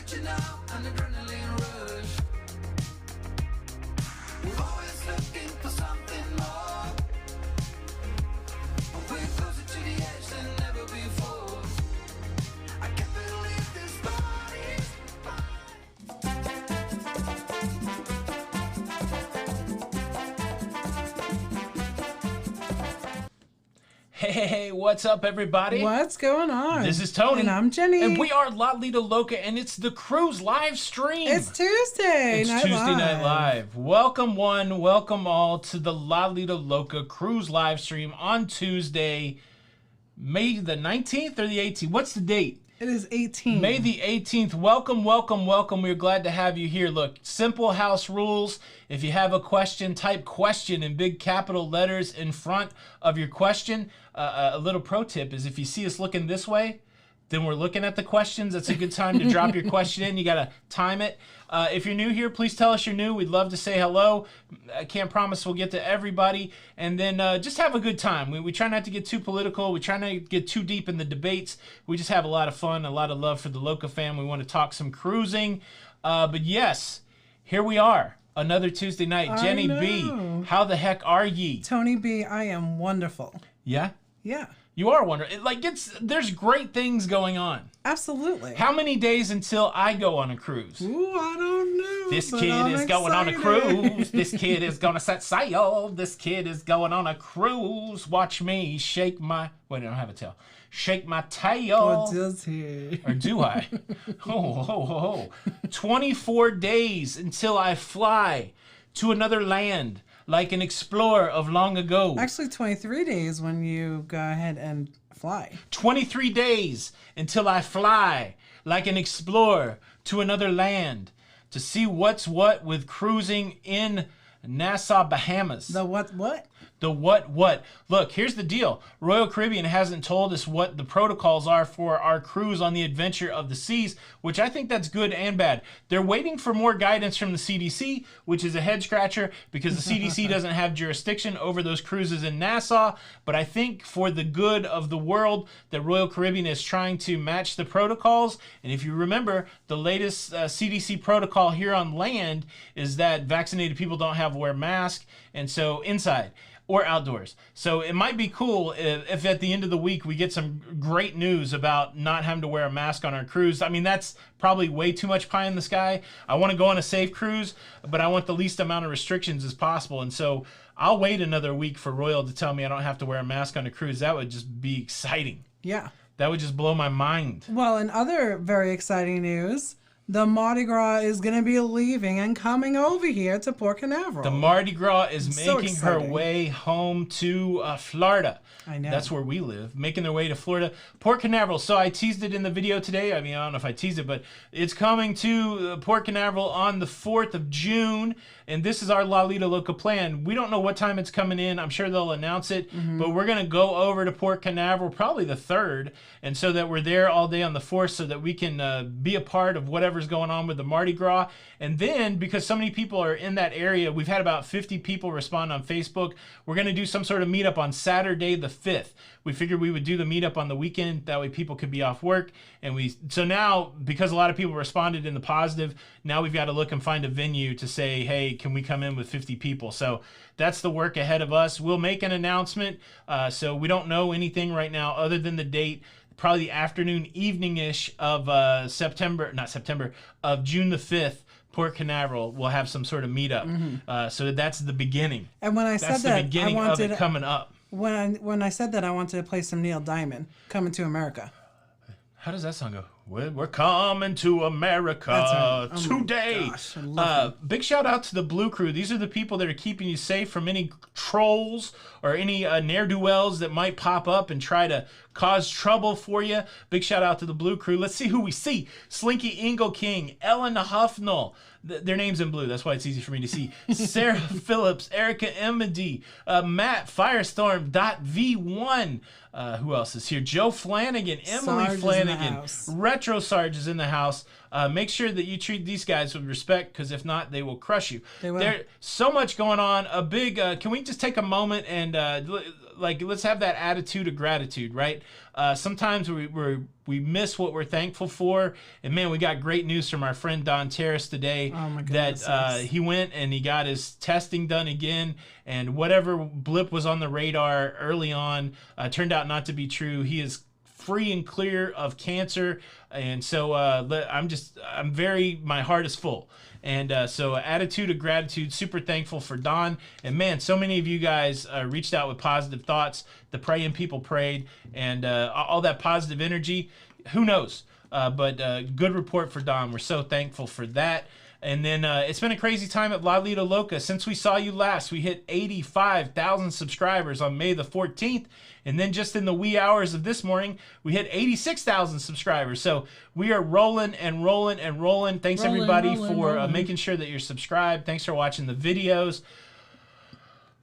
reaching out, an adrenaline rush. We're always looking for something more. We're closer to the edge than ever before. I can't believe this body's Hey, what's up, everybody? What's going on? This is Tony. And I'm Jenny. And we are Lido Loca, and it's the cruise live stream. It's Tuesday It's Night Tuesday Live. Night Live. Welcome one, welcome all to the Lido Loca cruise live stream on Tuesday, May the 19th or the 18th? What's the date? It is 18. May the 18th. Welcome, welcome, welcome. We're glad to have you here. Look, simple house rules. If you have a question, type question in big capital letters in front of your question. A little pro tip is if you see us looking this way, then we're looking at the questions. That's a good time to drop your question in. You got to time it. If you're new here, please tell us you're new. We'd love to say hello. I can't promise we'll get to everybody. And then just have a good time. We try not to get too political. We try not to get too deep in the debates. We just have a lot of fun, a lot of love for the Loca fam. We want to talk some cruising. But yes, here we are. Another Tuesday night. Jenny B, how the heck are ye? Tony B, I am wonderful. Yeah? Yeah. You are wonderful. There's great things going on. Absolutely. How many days until I go on a cruise? Ooh, I don't know. This kid is going on a cruise. This kid is going to set sail. This kid is going on a cruise. Watch me shake my... Wait, I don't have a tail. Shake my tail. Or does he? Or do I? Oh. 24 days until I fly to another land like an explorer of long ago. Actually, 23 days when you go ahead and fly. 23 days until I fly like an explorer to another land to see what's what with cruising in Nassau, Bahamas. The what? The what? Look, here's the deal. Royal Caribbean hasn't told us what the protocols are for our cruise on the Adventure of the Seas, which I think that's good and bad. They're waiting for more guidance from the CDC, which is a head scratcher because the CDC doesn't have jurisdiction over those cruises in Nassau. But I think for the good of the world, that Royal Caribbean is trying to match the protocols. And if you remember, the latest CDC protocol here on land is that vaccinated people don't have to wear masks, and so inside or outdoors. So it might be cool if at the end of the week we get some great news about not having to wear a mask on our cruise. I mean, that's probably way too much pie in the sky. I want to go on a safe cruise, but I want the least amount of restrictions as possible. And so I'll wait another week for Royal to tell me I don't have to wear a mask on a cruise. That would just be exciting. Yeah. That would just blow my mind. Well, in other very exciting news, the Mardi Gras is going to be leaving and coming over here to Port Canaveral. The Mardi Gras is So making her exciting. way home to Florida. I know. That's where we live, making their way to Florida. Port Canaveral. So I teased it in the video today. I mean, I don't know if I teased it, but it's coming to Port Canaveral on the 4th of June. And this is our Lido Loca plan. We don't know what time it's coming in. I'm sure they'll announce it. But we're going to go over to Port Canaveral probably the 3rd. And so that we're there all day on the 4th so that we can be a part of whatever's going on with the Mardi Gras. And then, because so many people are in that area, we've had about 50 people respond on Facebook. We're going to do some sort of meetup on Saturday the 5th. We figured we would do the meetup on the weekend. That way people could be off work. And so now, because a lot of people responded in the positive, now we've got to look and find a venue to say, hey, can we come in with 50 people? So that's the work ahead of us. We'll make an announcement. So we don't know anything right now other than the date. Probably the afternoon, evening-ish of of June the 5th, Port Canaveral will have some sort of meetup. So that's the beginning. And when I said That's that, the beginning of it coming up. When I said that, I wanted to play some Neil Diamond, Coming to America. How does that song go? We're coming to America today. Gosh, I love Big shout out to the Blue Crew. These are the people that are keeping you safe from any trolls or any ne'er-do-wells that might pop up and try to cause trouble for you. Big shout out to the Blue Crew. Let's see who we see. Slinky Ingo King, Ellen Huffnell. Their name's in blue. That's why it's easy for me to see. Sarah Phillips, Erica Emedy, Matt Firestorm.v1. Who else is here? Joe Flanagan, Emily Sarge Flanagan, Retro Sarge is in the house. Make sure that you treat these guys with respect, because if not, they will crush you. They will. There's so much going on. A big. Can we just take a moment and let's have that attitude of gratitude, right? Sometimes we miss what we're thankful for, and man, we got great news from our friend Don Terrace today. Oh my goodness, that yes. he went and he got his testing done again, and whatever blip was on the radar early on turned out not to be true. He is free and clear of cancer, and so my heart is full. And so attitude of gratitude, super thankful for Don. And man, so many of you guys reached out with positive thoughts. The praying people prayed, and all that positive energy. Who knows? But good report for Don. We're so thankful for that. And then it's been a crazy time at Lido Loca. Since we saw you last, we hit 85,000 subscribers on May the 14th. And then just in the wee hours of this morning, we hit 86,000 subscribers. So we are rolling and rolling and rolling. Thanks everybody for making sure that you're subscribed. Thanks for watching the videos.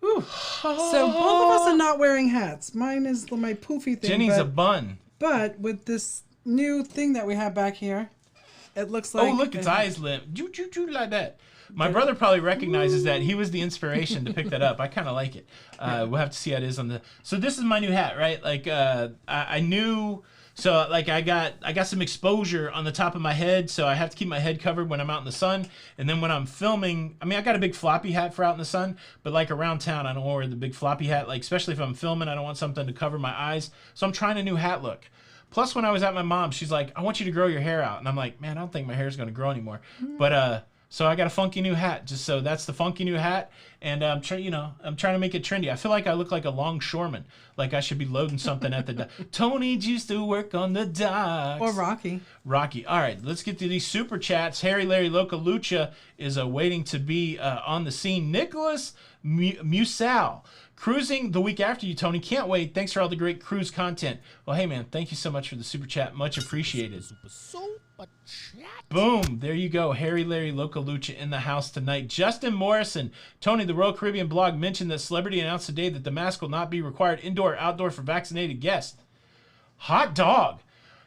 So both of us are not wearing hats. Mine is my poofy thing. Jenny's a bun. But with this new thing that we have back here, it looks like... Oh, look, its eyes lit. Like that. My brother probably recognizes that. He was the inspiration to pick that up. I kind of like it. We'll have to see how it is on the... So this is my new hat, right? Like, I knew... So, like, I got some exposure on the top of my head, so I have to keep my head covered when I'm out in the sun. And then when I'm filming... I mean, I got a big floppy hat for out in the sun, but, like, around town, I don't wear the big floppy hat. Like, especially if I'm filming, I don't want something to cover my eyes. So I'm trying a new hat look. Plus, when I was at my mom's, she's like, I want you to grow your hair out. And I'm like, man, I don't think my hair is going to grow anymore. But, so I got a funky new hat. Just so that's the funky new hat. And I'm trying to make it trendy. I feel like I look like a longshoreman. Like I should be loading something at the dock. Tony used to work on the docks. Or Rocky. Rocky. All right, let's get to these super chats. Harry Larry Loca Lucha is waiting to be on the scene. Nicholas Musal. Cruising the week after you, Tony. Can't wait. Thanks for all the great cruise content. Well, hey, man, thank you so much for the super chat. Much appreciated. Super chat. Boom. There you go. Harry Larry Loca Lucha in the house tonight. Justin Morrison. Tony, the Royal Caribbean blog mentioned that celebrity announced today that the mask will not be required indoor or outdoor for vaccinated guests. Hot dog.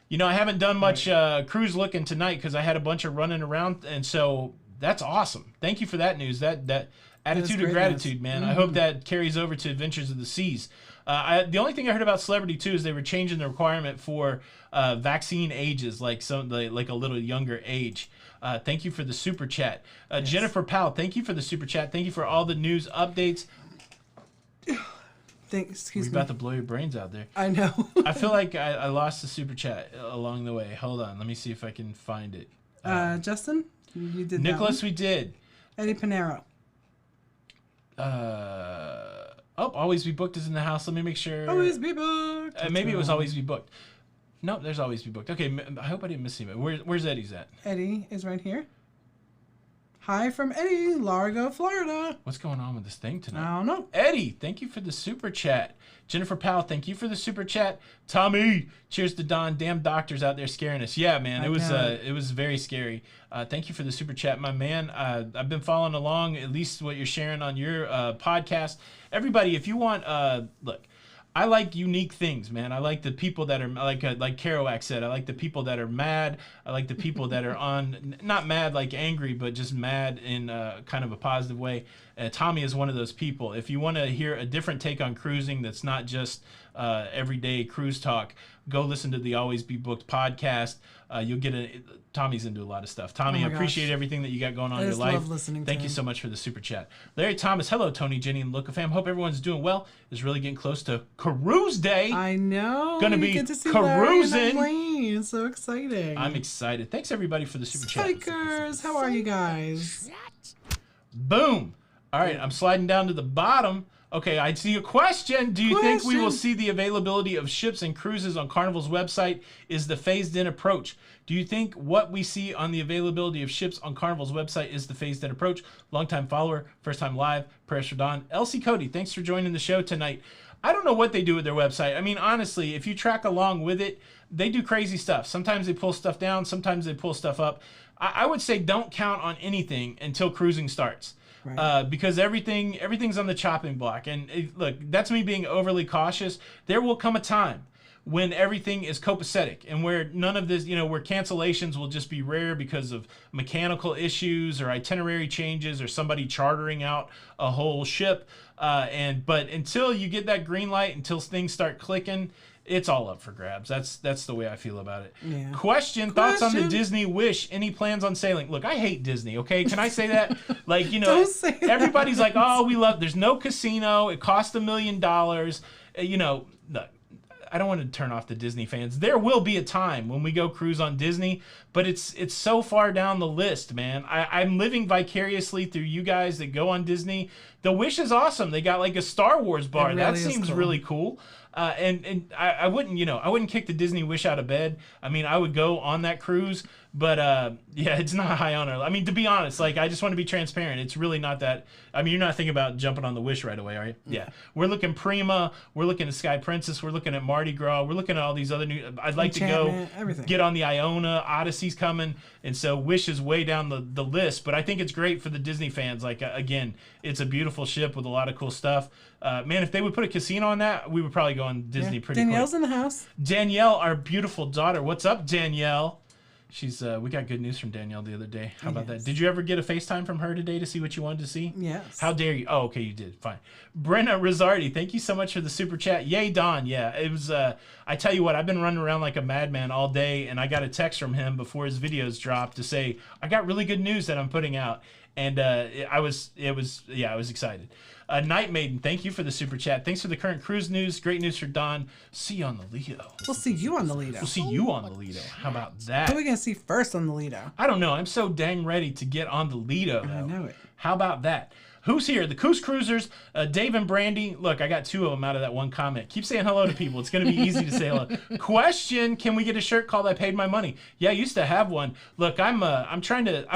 You know, I haven't done much cruise looking tonight because I had a bunch of running around, and so that's awesome. Thank you for that news. That attitude of gratitude, man. I hope that carries over to Adventures of the Seas. The only thing I heard about Celebrity too is they were changing the requirement for vaccine ages, like like a little younger age. Thank you for the super chat, Jennifer Powell. Thank you for the super chat. Thank you for all the news updates. Excuse me. We're about to blow your brains out there. I know. I feel like I lost the super chat along the way. Hold on, let me see if I can find it. Justin, you did Nicholas, that one. we did. Eddie Panero. Always Be Booked is in the house. Let me make sure. Always Be Booked. Maybe it was Always Be Booked. Nope, there's Always Be Booked. Okay, I hope I didn't miss him. Where's Eddie's at? Eddie is right here. Hi from Eddie, Largo, Florida. What's going on with this thing tonight? I don't know. Eddie, thank you for the super chat. Jennifer Powell, thank you for the super chat. Tommy, cheers to Don. Damn doctors out there scaring us. Yeah, man, it was very scary. Thank you for the super chat, my man. I've been following along, at least what you're sharing on your podcast. Everybody, if you want, look, I like unique things, man. I like the people that are like Kerouac said. I like the people that are mad. I like the people that are not mad like angry, but just mad in kind of a positive way. Tommy is one of those people. If you want to hear a different take on cruising that's not just everyday cruise talk, go listen to the Always Be Booked podcast. You'll get Tommy's into a lot of stuff. Tommy, I appreciate everything that you got going on in your life. Love listening to Thank you so much for the super chat. Larry Thomas, hello, Tony, Jenny, and Locafam. Hope everyone's doing well. It's really getting close to Cruise Day. I know. Gonna be get to see cruising. It's so exciting. I'm excited. Thanks everybody for the super chat. Spikers, how are you guys? Boom. All right, I'm sliding down to the bottom. Okay, I see a question. Do you think we will see the availability of ships and cruises on Carnival's website is the phased-in approach? Do you think what we see on the availability of ships on Carnival's website is the phased-in approach? Longtime follower, first-time live, prayers for Don. Elsie Cody, thanks for joining the show tonight. I don't know what they do with their website. I mean, honestly, if you track along with it, they do crazy stuff. Sometimes they pull stuff down. Sometimes they pull stuff up. I would say don't count on anything until cruising starts. Right. Because everything's on the chopping block. And look, that's me being overly cautious. There will come a time when everything is copacetic and where none of this, where cancellations will just be rare because of mechanical issues or itinerary changes or somebody chartering out a whole ship. But until you get that green light, until things start clicking, it's all up for grabs. That's the way I feel about it. Yeah. Question, thoughts on the Disney Wish? Any plans on sailing? Look, I hate Disney, okay? Can I say that? Like, Don't say that. everybody's like, oh, there's no casino. It costs $1 million. Look, I don't want to turn off the Disney fans. There will be a time when we go cruise on Disney, but it's so far down the list, man. I'm living vicariously through you guys that go on Disney. The Wish is awesome. They got like a Star Wars bar. Really that is seems cool. really cool. And I wouldn't kick the Disney Wish out of bed. I mean, I would go on that cruise, but yeah, it's not high on our. I mean, to be honest, like I just want to be transparent. It's really not that. I mean, you're not thinking about jumping on the Wish right away, are you? Yeah, we're looking Prima. We're looking at Sky Princess. We're looking at Mardi Gras. We're looking at all these other new. I'd like to go everything. Get on the Iona. Odyssey's coming, and so Wish is way down the list. But I think it's great for the Disney fans. Like again, it's a beautiful ship with a lot of cool stuff. Man, if they would put a casino on that, we would probably go on Disney pretty quick. Danielle's in the house. Danielle, our beautiful daughter. What's up, Danielle? She's we got good news from Danielle the other day. How about that? Did you ever get a FaceTime from her today to see what you wanted to see? Yes. How dare you? Oh, okay, you did. Fine. Brenna Rizzardi, thank you so much for the super chat. Yay, Don. Yeah, it was I tell you what, I've been running around like a madman all day, and I got a text from him before his videos dropped to say, I got really good news that I'm putting out. And I was excited. Night Maiden, thank you for the super chat. Thanks for the current cruise news. Great news for Don. See you on the Lido. We'll see you on the Lido. We'll see you on the Lido. How about that? Who are we going to see first on the Lido? I don't know. I'm so dang ready to get on the Lido, though. I know it. How about that? Who's here? The Coos Cruisers, Dave and Brandy. Look, I got 2 of them out of that one comment. Keep saying hello to people. It's going to be easy to say hello. Question, can we get a shirt called I Paid My Money? Yeah, I used to have one. Look, I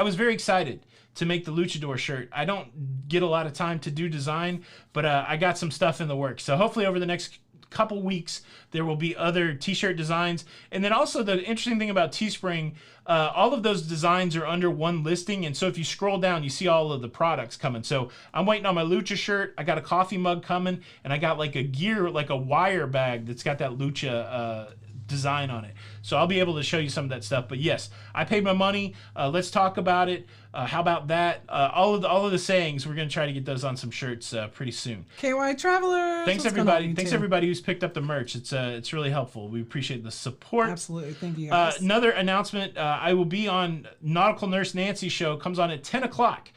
was very excited to make the Luchador shirt. I don't get a lot of time to do design, but I got some stuff in the works. So hopefully over the next couple weeks, there will be other t-shirt designs. And then also the interesting thing about Teespring, all of those designs are under one listing. And so if you scroll down, you see all of the products coming. So I'm waiting on my Lucha shirt. I got a coffee mug coming, and I got like a wire bag that's got that Lucha design on it. So I'll be able to show you some of that stuff. But yes, I paid my money. Let's talk about it. How about that? All of the sayings, we're going to try to get those on some shirts pretty soon. KY Travelers. Thanks everybody. Thanks everybody who's picked up the merch. It's really helpful. We appreciate the support. Absolutely. Thank you guys. Another announcement. I will be on Nautical Nurse Nancy's show. Comes on at 10 o'clock.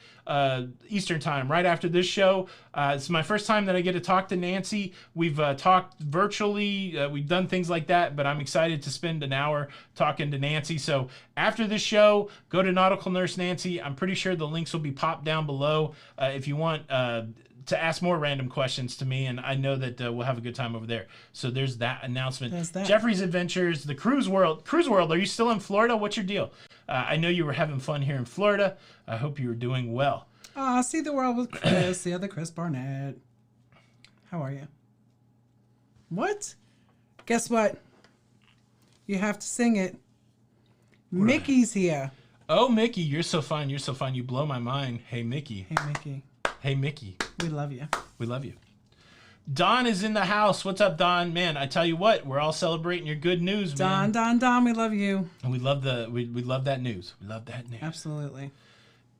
Eastern time, right after this show. It's my first time that I get to talk to Nancy. We've talked virtually. We've done things like that, but I'm excited to spend an hour talking to Nancy. So after this show, go to Nautical Nurse Nancy. I'm pretty sure the links will be popped down below if you want to ask more random questions to me, and I know that we'll have a good time over there. So there's that announcement. There's that. Jeffrey's Adventures, the Cruise World. Cruise World, are you still in Florida? What's your deal? I know you were having fun here in Florida. I hope you were doing well. See the world with Chris, the other Chris Barnett. How are you? What? Guess what? You have to sing it. Mickey's here. Oh, Mickey, you're so fun. You're so fun. You blow my mind. Hey, Mickey. Hey, Mickey. Hey, Mickey. We love you. We love you. Don is in the house. What's up, Don? Man, I tell you what, we're all celebrating your good news, man. Don, we love you. And we love we love that news. We love that news. Absolutely.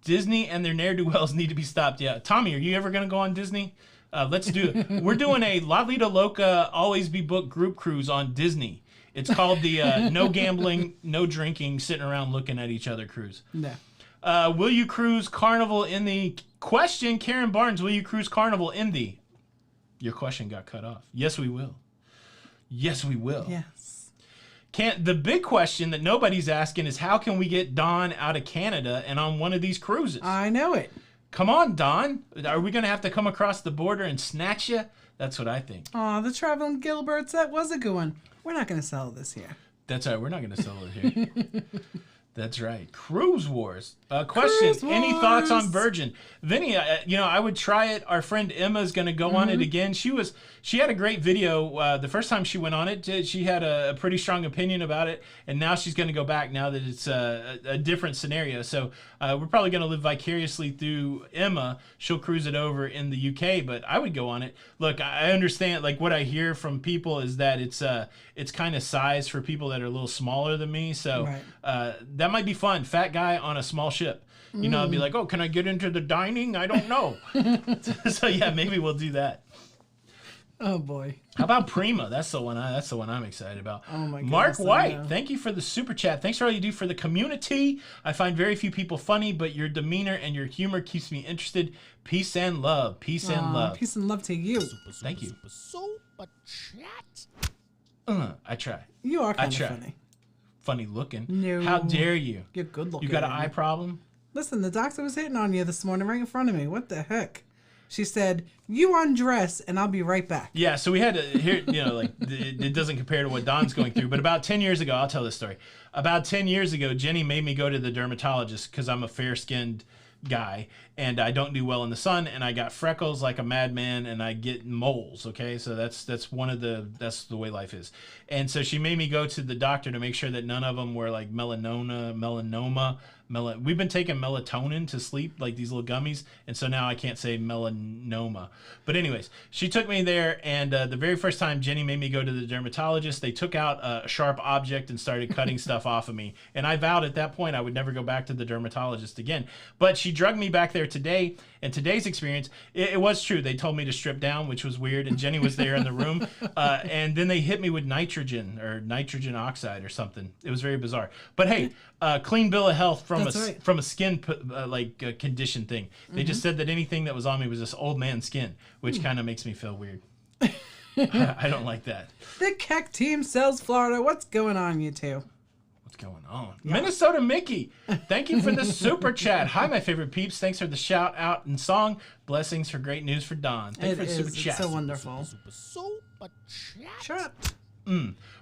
Disney and their ne'er-do-wells need to be stopped. Yeah. Tommy, are you ever going to go on Disney? Let's do it. We're doing a Lido Loca Always Be Booked group cruise on Disney. It's called the No Gambling, No Drinking, Sitting Around Looking at Each Other cruise. No. Will you cruise Carnival in the... Question, Karen Barnes, will you cruise Carnival in the... Your question got cut off. Yes, we will. Yes, we will. Yes. The big question that nobody's asking is how can we get Don out of Canada and on one of these cruises? I know it. Come on, Don. Are we going to have to come across the border and snatch you? That's what I think. Aw, the Traveling Gilberts, that was a good one. We're not going to sell this here. That's all right. We're not going to sell it here. That's right. Cruise Wars. Question. Cruise Any thoughts on Wars. Virgin? Vinny, I would try it. Our friend Emma is going to go on it again. She had a great video. The first time she went on it, she had a pretty strong opinion about it. And now she's going to go back now that it's a different scenario. So we're probably going to live vicariously through Emma. She'll cruise it over in the UK, but I would go on it. Look, I understand, like what I hear from people is that it's kind of sized for people that are a little smaller than me. So that might be fun. Fat guy on a small ship. You know, I'd be like, oh, can I get into the dining? I don't know. So yeah, maybe we'll do that. Oh boy. How about Prima? That's the one I'm excited about. Oh my goodness, Mark I White, know. thank you for the super chat. Thanks for all you do for the community. I find very few people funny, but your demeanor and your humor keeps me interested. Peace and love. Peace and love. Peace and love to you. Thank you. Super chat. I try. You are kind of try. funny. Funny looking. No. How dare you? You're good looking. You got an eye problem? Listen, the doctor was hitting on you this morning right in front of me. What the heck? She said, you undress and I'll be right back. Yeah, so we had to hear, like it doesn't compare to what Don's going through, but about 10 years ago, I'll tell this story. About 10 years ago, Jenny made me go to the dermatologist because I'm a fair-skinned guy and I don't do well in the sun and I got freckles like a madman and I get moles, okay? So that's the way life is. And so she made me go to the doctor to make sure that none of them were like melanoma. We've been taking melatonin to sleep, like these little gummies, and so now I can't say melanoma. But anyways, she took me there, and the very first time Jenny made me go to the dermatologist, they took out a sharp object and started cutting stuff off of me. And I vowed at that point I would never go back to the dermatologist again. But she drugged me back there today, and today's experience, it was true. They told me to strip down, which was weird, and Jenny was there in the room, and then they hit me with nitrogen oxide or something. It was very bizarre. But hey, clean bill of health from from a skin condition thing. They just said that anything that was on me was this old man skin, which kind of makes me feel weird. I don't like that. The Keck team sells Florida. What's going on, you two? What's going on? Yeah. Minnesota Mickey, thank you for the super chat. Hi, my favorite peeps. Thanks for the shout out and song. Blessings for great news for Don. Thanks for the super chat. It's so wonderful. Super chat. Shut up.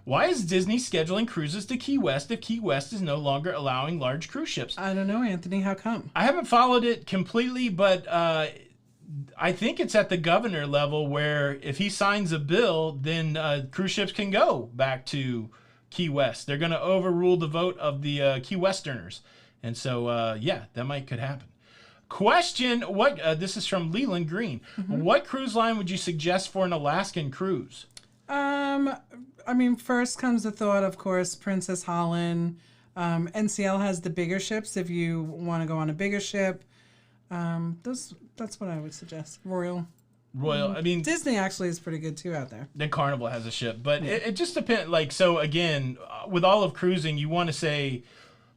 Why is Disney scheduling cruises to Key West if Key West is no longer allowing large cruise ships? I don't know, Anthony. How come? I haven't followed it completely, but I think it's at the governor level where if he signs a bill, then cruise ships can go back to Key West. They're going to overrule the vote of the Key Westerners. And so, yeah, that could happen. Question, this is from Leland Green. What cruise line would you suggest for an Alaskan cruise? I mean, first comes the thought, of course, Princess Holland. NCL has the bigger ships if you want to go on a bigger ship. That's what I would suggest. Royal. I mean, Disney actually is pretty good too out there. Then Carnival has a ship, but it just depends. Like, so again, with all of cruising, you want to say,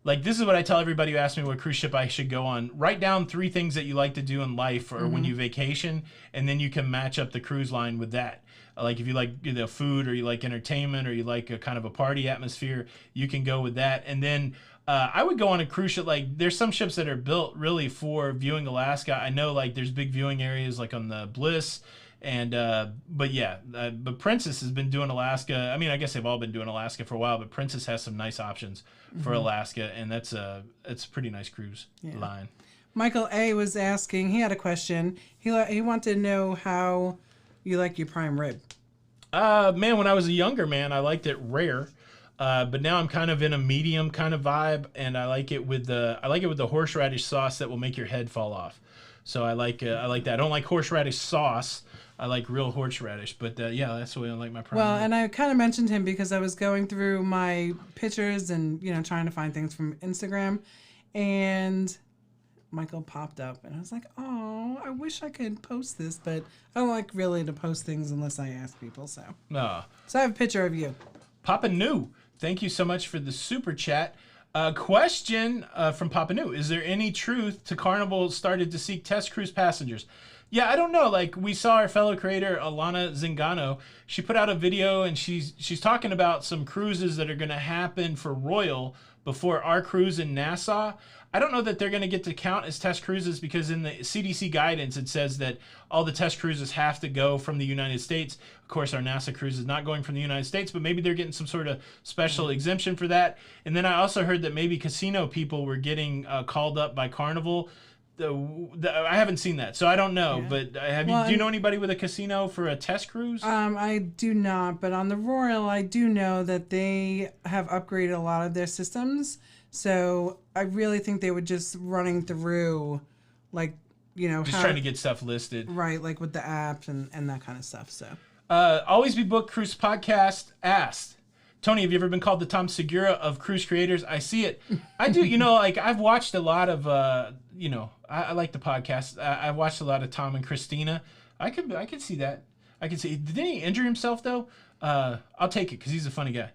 like, this is what I tell everybody who asks me what cruise ship I should go on. Write down 3 things that you like to do in life or when you vacation, and then you can match up the cruise line with that. Like if you like food or you like entertainment or you like a kind of a party atmosphere, you can go with that. And then I would go on a cruise ship. Like there's some ships that are built really for viewing Alaska. I know like there's big viewing areas like on the Bliss. And but Princess has been doing Alaska. I mean, I guess they've all been doing Alaska for a while, but Princess has some nice options for Alaska, and it's a pretty nice cruise line. Michael A was asking. He had a question. He wanted to know how you like your prime rib. Man, when I was a younger man, I liked it rare. But now I'm kind of in a medium kind of vibe, and I like it with the horseradish sauce that will make your head fall off. So I like that. I don't like horseradish sauce. I like real horseradish, but that's the way I like my prime. Well, and I kind of mentioned him because I was going through my pictures and trying to find things from Instagram, and Michael popped up, and I was like, oh, I wish I could post this, but I don't like really to post things unless I ask people. So I have a picture of you. Papa New, thank you so much for the super chat. Question from Papa New: is there any truth to Carnival started to seek test cruise passengers? Yeah, I don't know. Like we saw our fellow creator Alana Zingano. She put out a video and she's talking about some cruises that are going to happen for Royal before our cruise in Nassau. I don't know that they're going to get to count as test cruises because in the CDC guidance it says that all the test cruises have to go from the United States. Of course, our NASA cruise is not going from the United States, but maybe they're getting some sort of special exemption for that. And then I also heard that maybe casino people were getting called up by Carnival. I haven't seen that, so I don't know. Yeah. But do you know anybody with a casino for a test cruise? I do not, but on the Royal, I do know that they have upgraded a lot of their systems. So I really think they were just running through, like, just trying to get stuff listed. Right, like with the app and that kind of stuff. So, Always Be Booked Cruise Podcast asked, Tony, have you ever been called the Tom Segura of cruise creators? I see it. I do. Like I've watched a lot of, I like the podcast. I've watched a lot of Tom and Christina. I could see that. I could see. Didn't he injure himself though? I'll take it because he's a funny guy.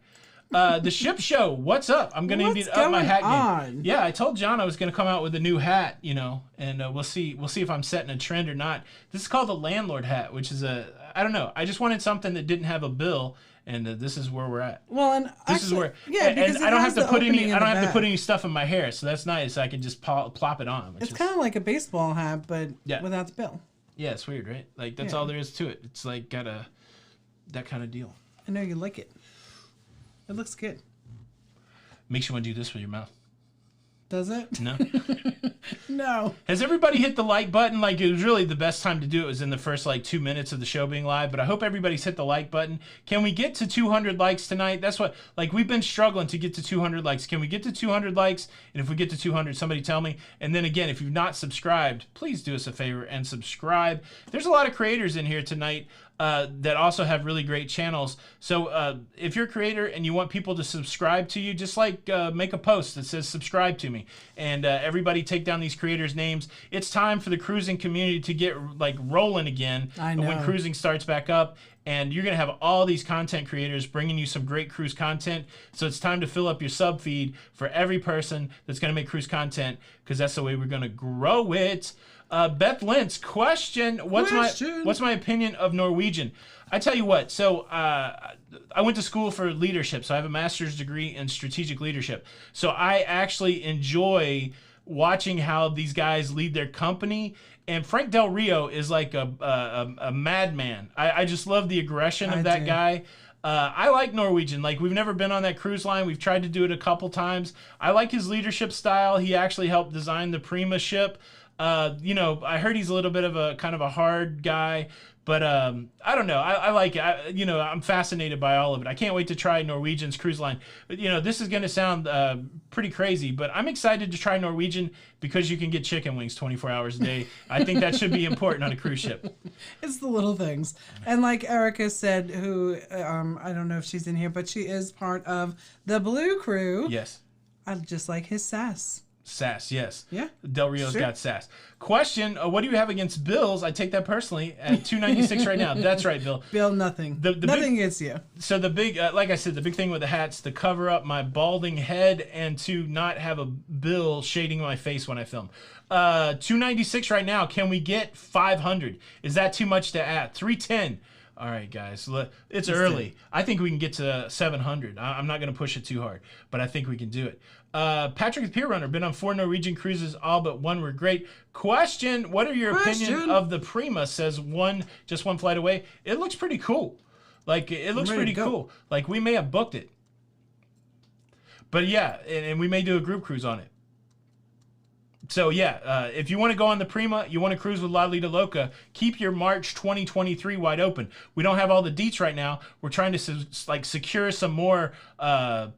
The Ship Show, what's up? I'm gonna need to up my hat game. Yeah, I told John I was gonna come out with a new hat, and we'll see if I'm setting a trend or not. This is called the landlord hat, which is I don't know. I just wanted something that didn't have a bill, and this is where we're at. Well, and this is where and I don't have to put any stuff in my hair, so that's nice. I can just plop it on. It's kind of like a baseball hat, but without the bill. Yeah, it's weird, right? Like that's all there is to it. It's like got that kind of deal. I know you like it. It looks good. Makes you want to do this with your mouth. Does it? No. No. Has everybody hit the like button? Like, it was really the best time to do it was in the first 2 minutes of the show being live, but I hope everybody's hit the like button. Can we get to 200 likes tonight? That's what, we've been struggling to get to 200 likes. Can we get to 200 likes? And if we get to 200, somebody tell me. And then again, if you've not subscribed, please do us a favor and subscribe. There's a lot of creators in here tonight that also have really great channels. So if you're a creator and you want people to subscribe to you, just make a post that says subscribe to me. And everybody take down these creators' names. It's time for the cruising community to get rolling again. I know. When cruising starts back up. And you're going to have all these content creators bringing you some great cruise content. So it's time to fill up your sub feed for every person that's going to make cruise content, because that's the way we're going to grow it. Beth Lentz, question. What's my opinion of Norwegian? I tell you what. So I went to school for leadership. So I have a master's degree in strategic leadership. So I actually enjoy watching how these guys lead their company. And Frank Del Rio is like a madman. I just love the aggression of that guy. I like Norwegian. We've never been on that cruise line. We've tried to do it a couple times. I like his leadership style. He actually helped design the Prima ship. I heard he's a little bit of a kind of a hard guy, but I don't know. I like it. I'm fascinated by all of it. I can't wait to try Norwegian's cruise line. This is going to sound pretty crazy, but I'm excited to try Norwegian because you can get chicken wings 24 hours a day. I think that should be important on a cruise ship. It's the little things. And like Erica said, who I don't know if she's in here, but she is part of the Blue Crew. Yes. I just like his sass. Sass, yes. Yeah. Del Rio's got sass. Question, what do you have against Bills? I take that personally at 296 right now. That's right, Bill. Bill, nothing. Nothing against you. So the big, like I said, the big thing with the hats, to cover up my balding head and to not have a bill shading my face when I film. 296 right now. Can we get 500? Is that too much to add? 310. All right, guys. It's early. I think we can get to 700. I'm not going to push it too hard, but I think we can do it. Patrick the Pier Runner, been on 4 Norwegian cruises, all but 1 were great. Question, what are your opinion of the Prima? Says just one flight away. It looks pretty cool. It looks pretty cool. We may have booked it. But yeah, and we may do a group cruise on it. So yeah, if you want to go on the Prima, you want to cruise with Lido Loca, keep your March 2023 wide open. We don't have all the deets right now. We're trying to secure some more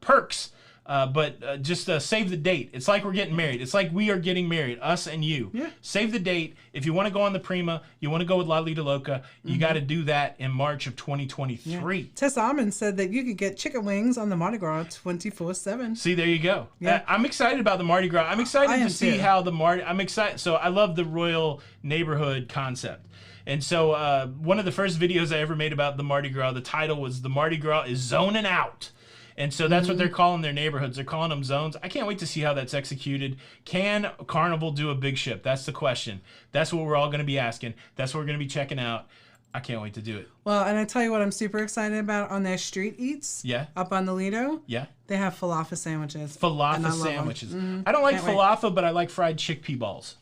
perks. But just save the date. It's like we're getting married. It's like we are getting married, us and you. Yeah. Save the date. If you want to go on the Prima, you want to go with Lido Loca, you got to do that in March of 2023. Yeah. Tess Almond said that you could get chicken wings on the Mardi Gras 24/7. See, there you go. Yeah. I'm excited about the Mardi Gras. I'm excited to see how I'm excited. So I love the Royal Neighborhood concept. And so one of the first videos I ever made about the Mardi Gras, the title was "The Mardi Gras is Zoning Out." And so that's what they're calling their neighborhoods. They're calling them zones. I can't wait to see how that's executed. Can Carnival do a big ship? That's the question. That's what we're all going to be asking. That's what we're going to be checking out. I can't wait to do it. Well, and I tell you what I'm super excited about on their street eats. Yeah. Up on the Lido. Yeah. They have falafel sandwiches. Falafel and I love 'em. sandwiches. I don't like Can't wait. falafel, but I like fried chickpea balls.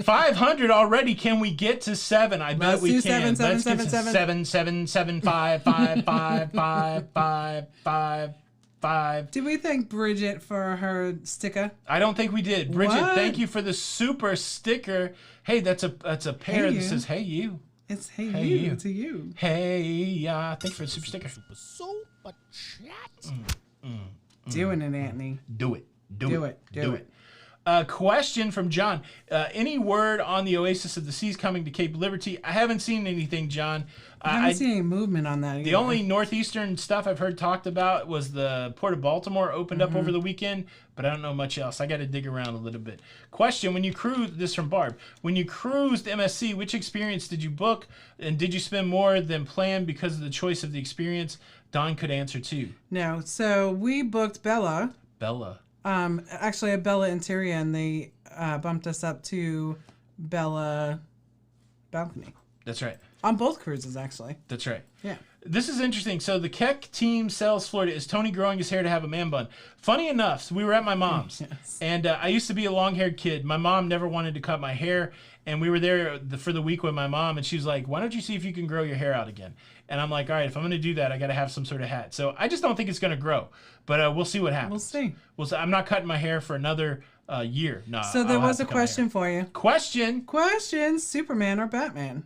500 already. Can we get to 7? I bet Let's we do can. 7, Let's 7, get to 7. 7, 7, 7, 5, 5, 5, 5, 5, 5, 5. Did we thank Bridget for her sticker? I don't think we did. Bridget, What? thank you for the super sticker. Hey, that's a pair Hey, that you. says "Hey you." It's hey, Hey, you you. to you. Hey, thanks for the super sticker. Super chat. Doing it, Anthony. Do it. Do it. Question from John. Any word on the Oasis of the Seas coming to Cape Liberty? I haven't seen anything, John. I haven't seen any movement on that either. The only northeastern stuff I've heard talked about was the Port of Baltimore opened up over the weekend, but I don't know much else. I got to dig around a little bit. Question, when you cruised, this from Barb, when you cruised MSC, which experience did you book, and did you spend more than planned because of the choice of the experience? Don could answer too. No. So we booked Bella. Bella. Actually, a Bella Interior, and they bumped us up to Bella Balcony. That's right. On both cruises, actually. That's right. Yeah. This is interesting. So the Keck team sells Florida. Is Tony growing his hair to have a man bun? Funny enough, so we were at my mom's. Yes. And I used to be a long-haired kid. My mom never wanted to cut my hair. And we were there for the week with my mom. And she was like, why don't you see if you can grow your hair out again? And I'm like, all right, if I'm going to do that, I got to have some sort of hat. So I just don't think it's going to grow. But we'll see what happens. We'll see. We'll see. I'm not cutting my hair for another year. No. So there I'll was have a to cut my hair. question for you. Question. Question: Superman or Batman?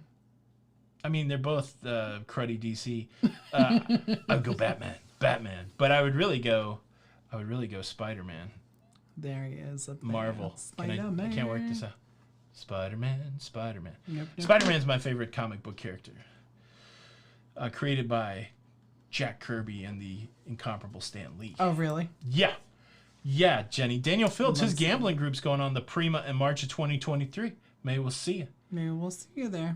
I mean, they're both cruddy DC. I'd go Batman. But I would really go Spider-Man. There he is. Up there. Marvel. Spider-Man. I can't work this out. Spider-Man. Yep. Spider-Man's my favorite comic book character. Created by Jack Kirby and the incomparable Stan Lee. Oh, really? Yeah, Jenny. Daniel Phillips, his gambling group's going on the Prima in March of 2023. Maybe we'll see you. Maybe we'll see you there.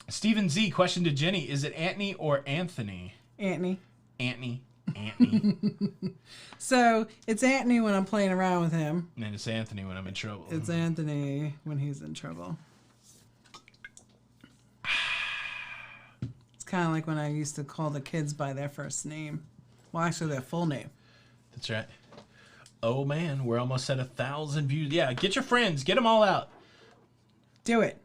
Stephen Z, question to Jenny. Is it Anthony or Anthony? Anthony. Anthony. So it's Anthony when I'm playing around with him. And it's Anthony when I'm in trouble. It's Anthony when he's in trouble. It's kind of like when I used to call the kids by their first name. Well, actually, their full name. That's right. Oh, man. We're almost at 1,000 views. Yeah, get your friends. Get them all out. Do it.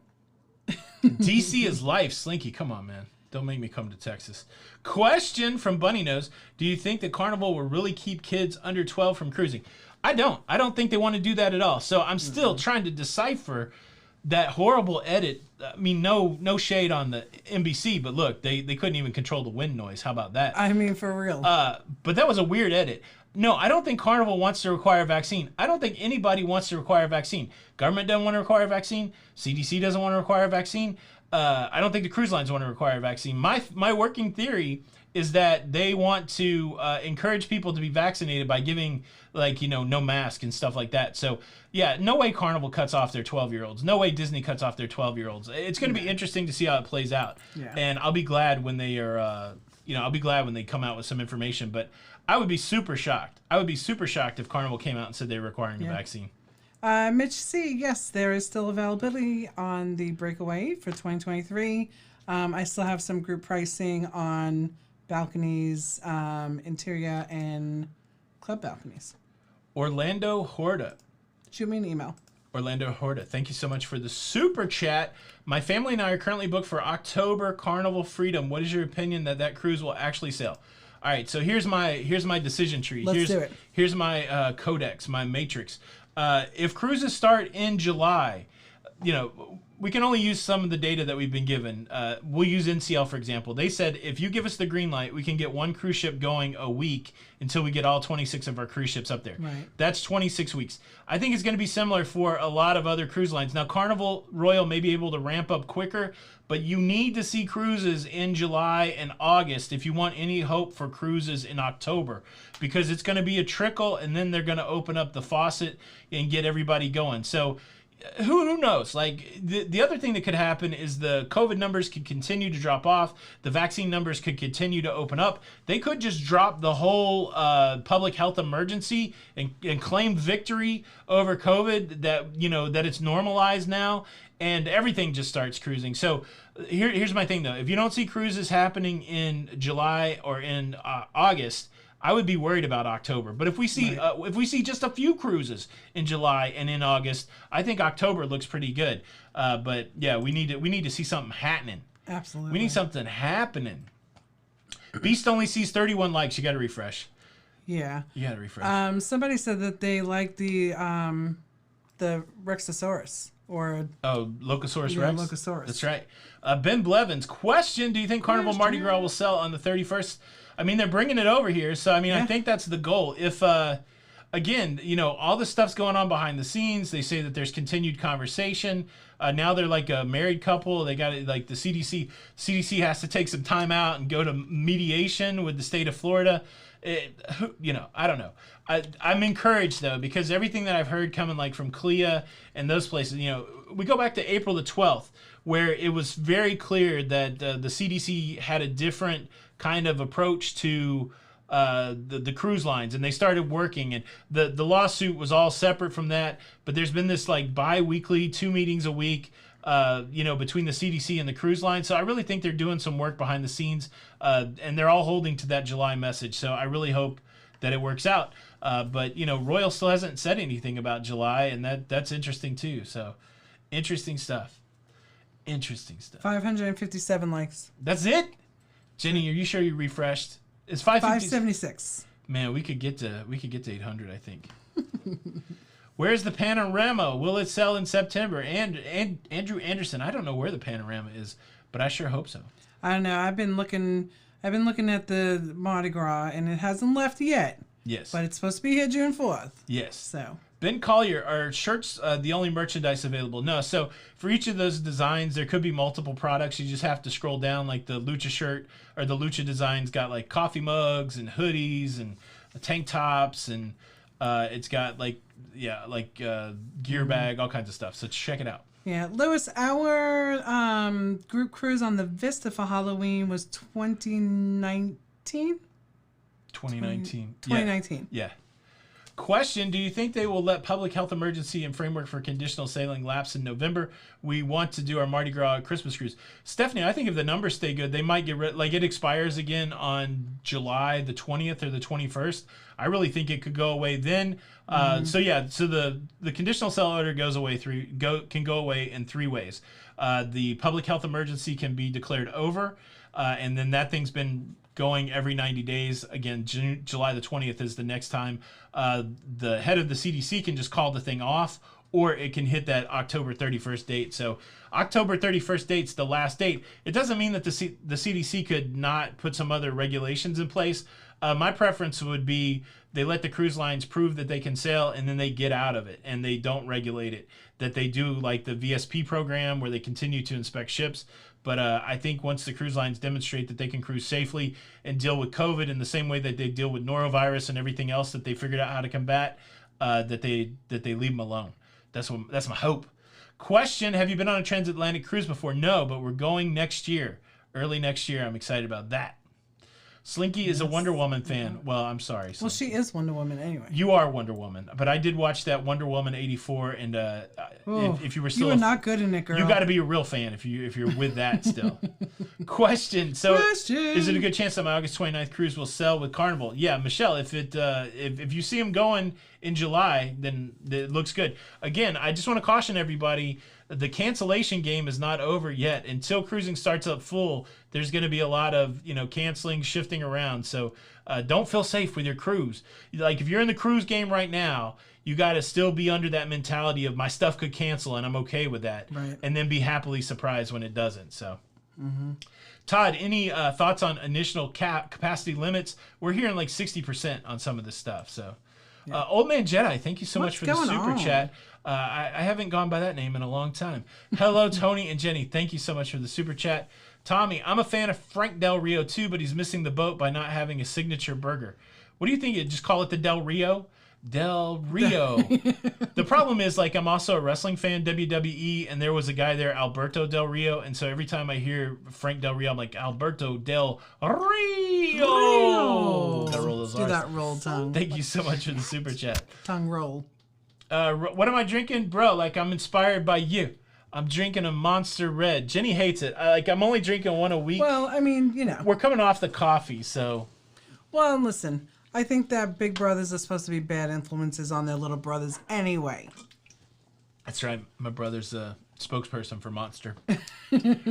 DC is life. Slinky, come on, man. Don't make me come to Texas. Question from Bunny Nose. Do you think that Carnival will really keep kids under 12 from cruising? I don't. I don't think they want to do that at all. So I'm still trying to decipher that horrible edit. I mean, no shade on the NBC, but look, they couldn't even control the wind noise. How about that? I mean, for real. But that was a weird edit. No, I don't think Carnival wants to require a vaccine. I don't think anybody wants to require a vaccine. Government doesn't want to require a vaccine. CDC doesn't want to require a vaccine. I don't think the cruise lines want to require a vaccine. My working theory is that they want to encourage people to be vaccinated by giving, no mask and stuff like that. So, yeah, no way Carnival cuts off their 12-year-olds. No way Disney cuts off their 12-year-olds. It's going to be interesting to see how it plays out. Yeah. And I'll be glad when they are, I'll be glad when they come out with some information. But I would be super shocked. I would be super shocked if Carnival came out and said they're requiring a vaccine. Mitch C, yes, there is still availability on the Breakaway for 2023. I still have some group pricing on balconies, interior, and club balconies. Orlando Horta. Shoot me an email. Orlando Horta, thank you so much for the super chat. My family and I are currently booked for October Carnival Freedom. What is your opinion that cruise will actually sail? All right, so here's my decision tree. Let's do it. Here's my codex, my matrix. If cruises start in July, we can only use some of the data that we've been given. We'll use NCL, for example. They said if you give us the green light, we can get one cruise ship going a week until we get all 26 of our cruise ships up there. Right. That's 26 weeks. I think it's going to be similar for a lot of other cruise lines. Now, Carnival Royal may be able to ramp up quicker, but you need to see cruises in July and August if you want any hope for cruises in October, because it's going to be a trickle, and then they're going to open up the faucet and get everybody going. So, who knows? Like the other thing that could happen is the COVID numbers could continue to drop off. The vaccine numbers could continue to open up. They could just drop the whole public health emergency and claim victory over COVID. That it's normalized now, and everything just starts cruising. So here's my thing though: if you don't see cruises happening in July or in August, I would be worried about October. But if we see just a few cruises in July and in August, I think October looks pretty good. But yeah, we need to see something happening. Absolutely. We need something happening. Beast only sees 31 likes. You got to refresh. Yeah. You got to refresh. Somebody said that they like the Rexosaurus or Locasaurus yeah, Rex. Locasaurus. That's right. Ben Blevins, question: do you think Carnival Mardi Gras will sell on the 31st? I mean, they're bringing it over here, so I mean, I think that's the goal. If again, all this stuff's going on behind the scenes. They say that there's continued conversation. Now they're like a married couple. They got like the CDC. CDC has to take some time out and go to mediation with the state of Florida. I don't know. I'm encouraged though, because everything that I've heard coming like from CLIA and those places, we go back to April the 12th, where it was very clear that the CDC had a different kind of approach to the cruise lines, and they started working, and the lawsuit was all separate from that. But there's been this like bi-weekly 2 meetings a week, between the CDC and the cruise line. So I really think they're doing some work behind the scenes, and they're all holding to that July message. So I really hope that it works out. But Royal still hasn't said anything about July, and that's interesting too. So interesting stuff. 557 likes. That's it? Jenny, are you sure you refreshed? It's 576. Man, we could get to 800, I think. Where's the panorama? Will it sell in September? And Andrew Anderson, I don't know where the panorama is, but I sure hope so. I don't know. I've been looking at the Mardi Gras, and it hasn't left yet. Yes. But it's supposed to be here June 4th. Yes. So. Ben Collier, are shirts the only merchandise available? No. So for each of those designs, there could be multiple products. You just have to scroll down. Like the Lucha shirt or the Lucha designs got like coffee mugs and hoodies and tank tops, and it's got gear bag, all kinds of stuff. So check it out. Yeah, Lewis, our group cruise on the Vista for Halloween was 2019. 2019. 2019. Yeah. Question: do you think they will let public health emergency and framework for conditional sailing lapse in November? We want to do our Mardi Gras Christmas cruise. Stephanie, I think if the numbers stay good, they might get rid. Like it expires again on July the 20th or the 21st. I really think it could go away then. So the conditional sail order can go away in 3 ways. The public health emergency can be declared over, and then that thing's been going every 90 days. Again, July the 20th is the next time. The head of the CDC can just call the thing off, or it can hit that October 31st date. So October 31st date's the last date. It doesn't mean that the CDC could not put some other regulations in place. My preference would be they let the cruise lines prove that they can sail, and then they get out of it and they don't regulate it. That they do like the VSP program where they continue to inspect ships. But I think once the cruise lines demonstrate that they can cruise safely and deal with COVID in the same way that they deal with norovirus and everything else that they figured out how to combat, that they leave them alone. That's my hope. Question: have you been on a transatlantic cruise before? No, but we're going next year, early next year. I'm excited about that. Slinky is a Wonder Woman fan. Well, I'm sorry, Slinky. Well, she is Wonder Woman anyway. You are Wonder Woman, but I did watch that Wonder Woman 84, and if you were still, you were not good in it, girl. You got to be a real fan if you're with that still. Question: so is it a good chance that my August 29th cruise will sell with Carnival? Yeah, Michelle, if you see them going in July, then it looks good. Again, I just want to caution everybody. The cancellation game is not over yet. Until cruising starts up full, there's going to be a lot of canceling, shifting around. So don't feel safe with your cruise. Like if you're in the cruise game right now, you got to still be under that mentality of my stuff could cancel and I'm okay with that. Right. And then be happily surprised when it doesn't. So. Todd, any thoughts on initial capacity limits? We're hearing like 60% on some of this stuff. So, Old Man Jedi, thank you so much for the super chat. I haven't gone by that name in a long time. Hello, Tony and Jenny. Thank you so much for the super chat. Tommy, I'm a fan of Frank Del Rio too, but he's missing the boat by not having a signature burger. What do you think? Just call it the Del Rio? Del Rio. The problem is, like, I'm also a wrestling fan, WWE, and there was a guy there, Alberto Del Rio, and so every time I hear Frank Del Rio, I'm like, Alberto Del Rio. Gotta roll those Do R's. that roll tongue. Thank you so much for the super chat. Tongue roll. What am I drinking? Bro, like, I'm inspired by you. I'm drinking a Monster Red. Jenny hates it. I'm only drinking one a week. Well, I mean, you know. We're coming off the coffee, so... Well, listen. I think that big brothers are supposed to be bad influences on their little brothers anyway. That's right. My brother's a spokesperson for Monster.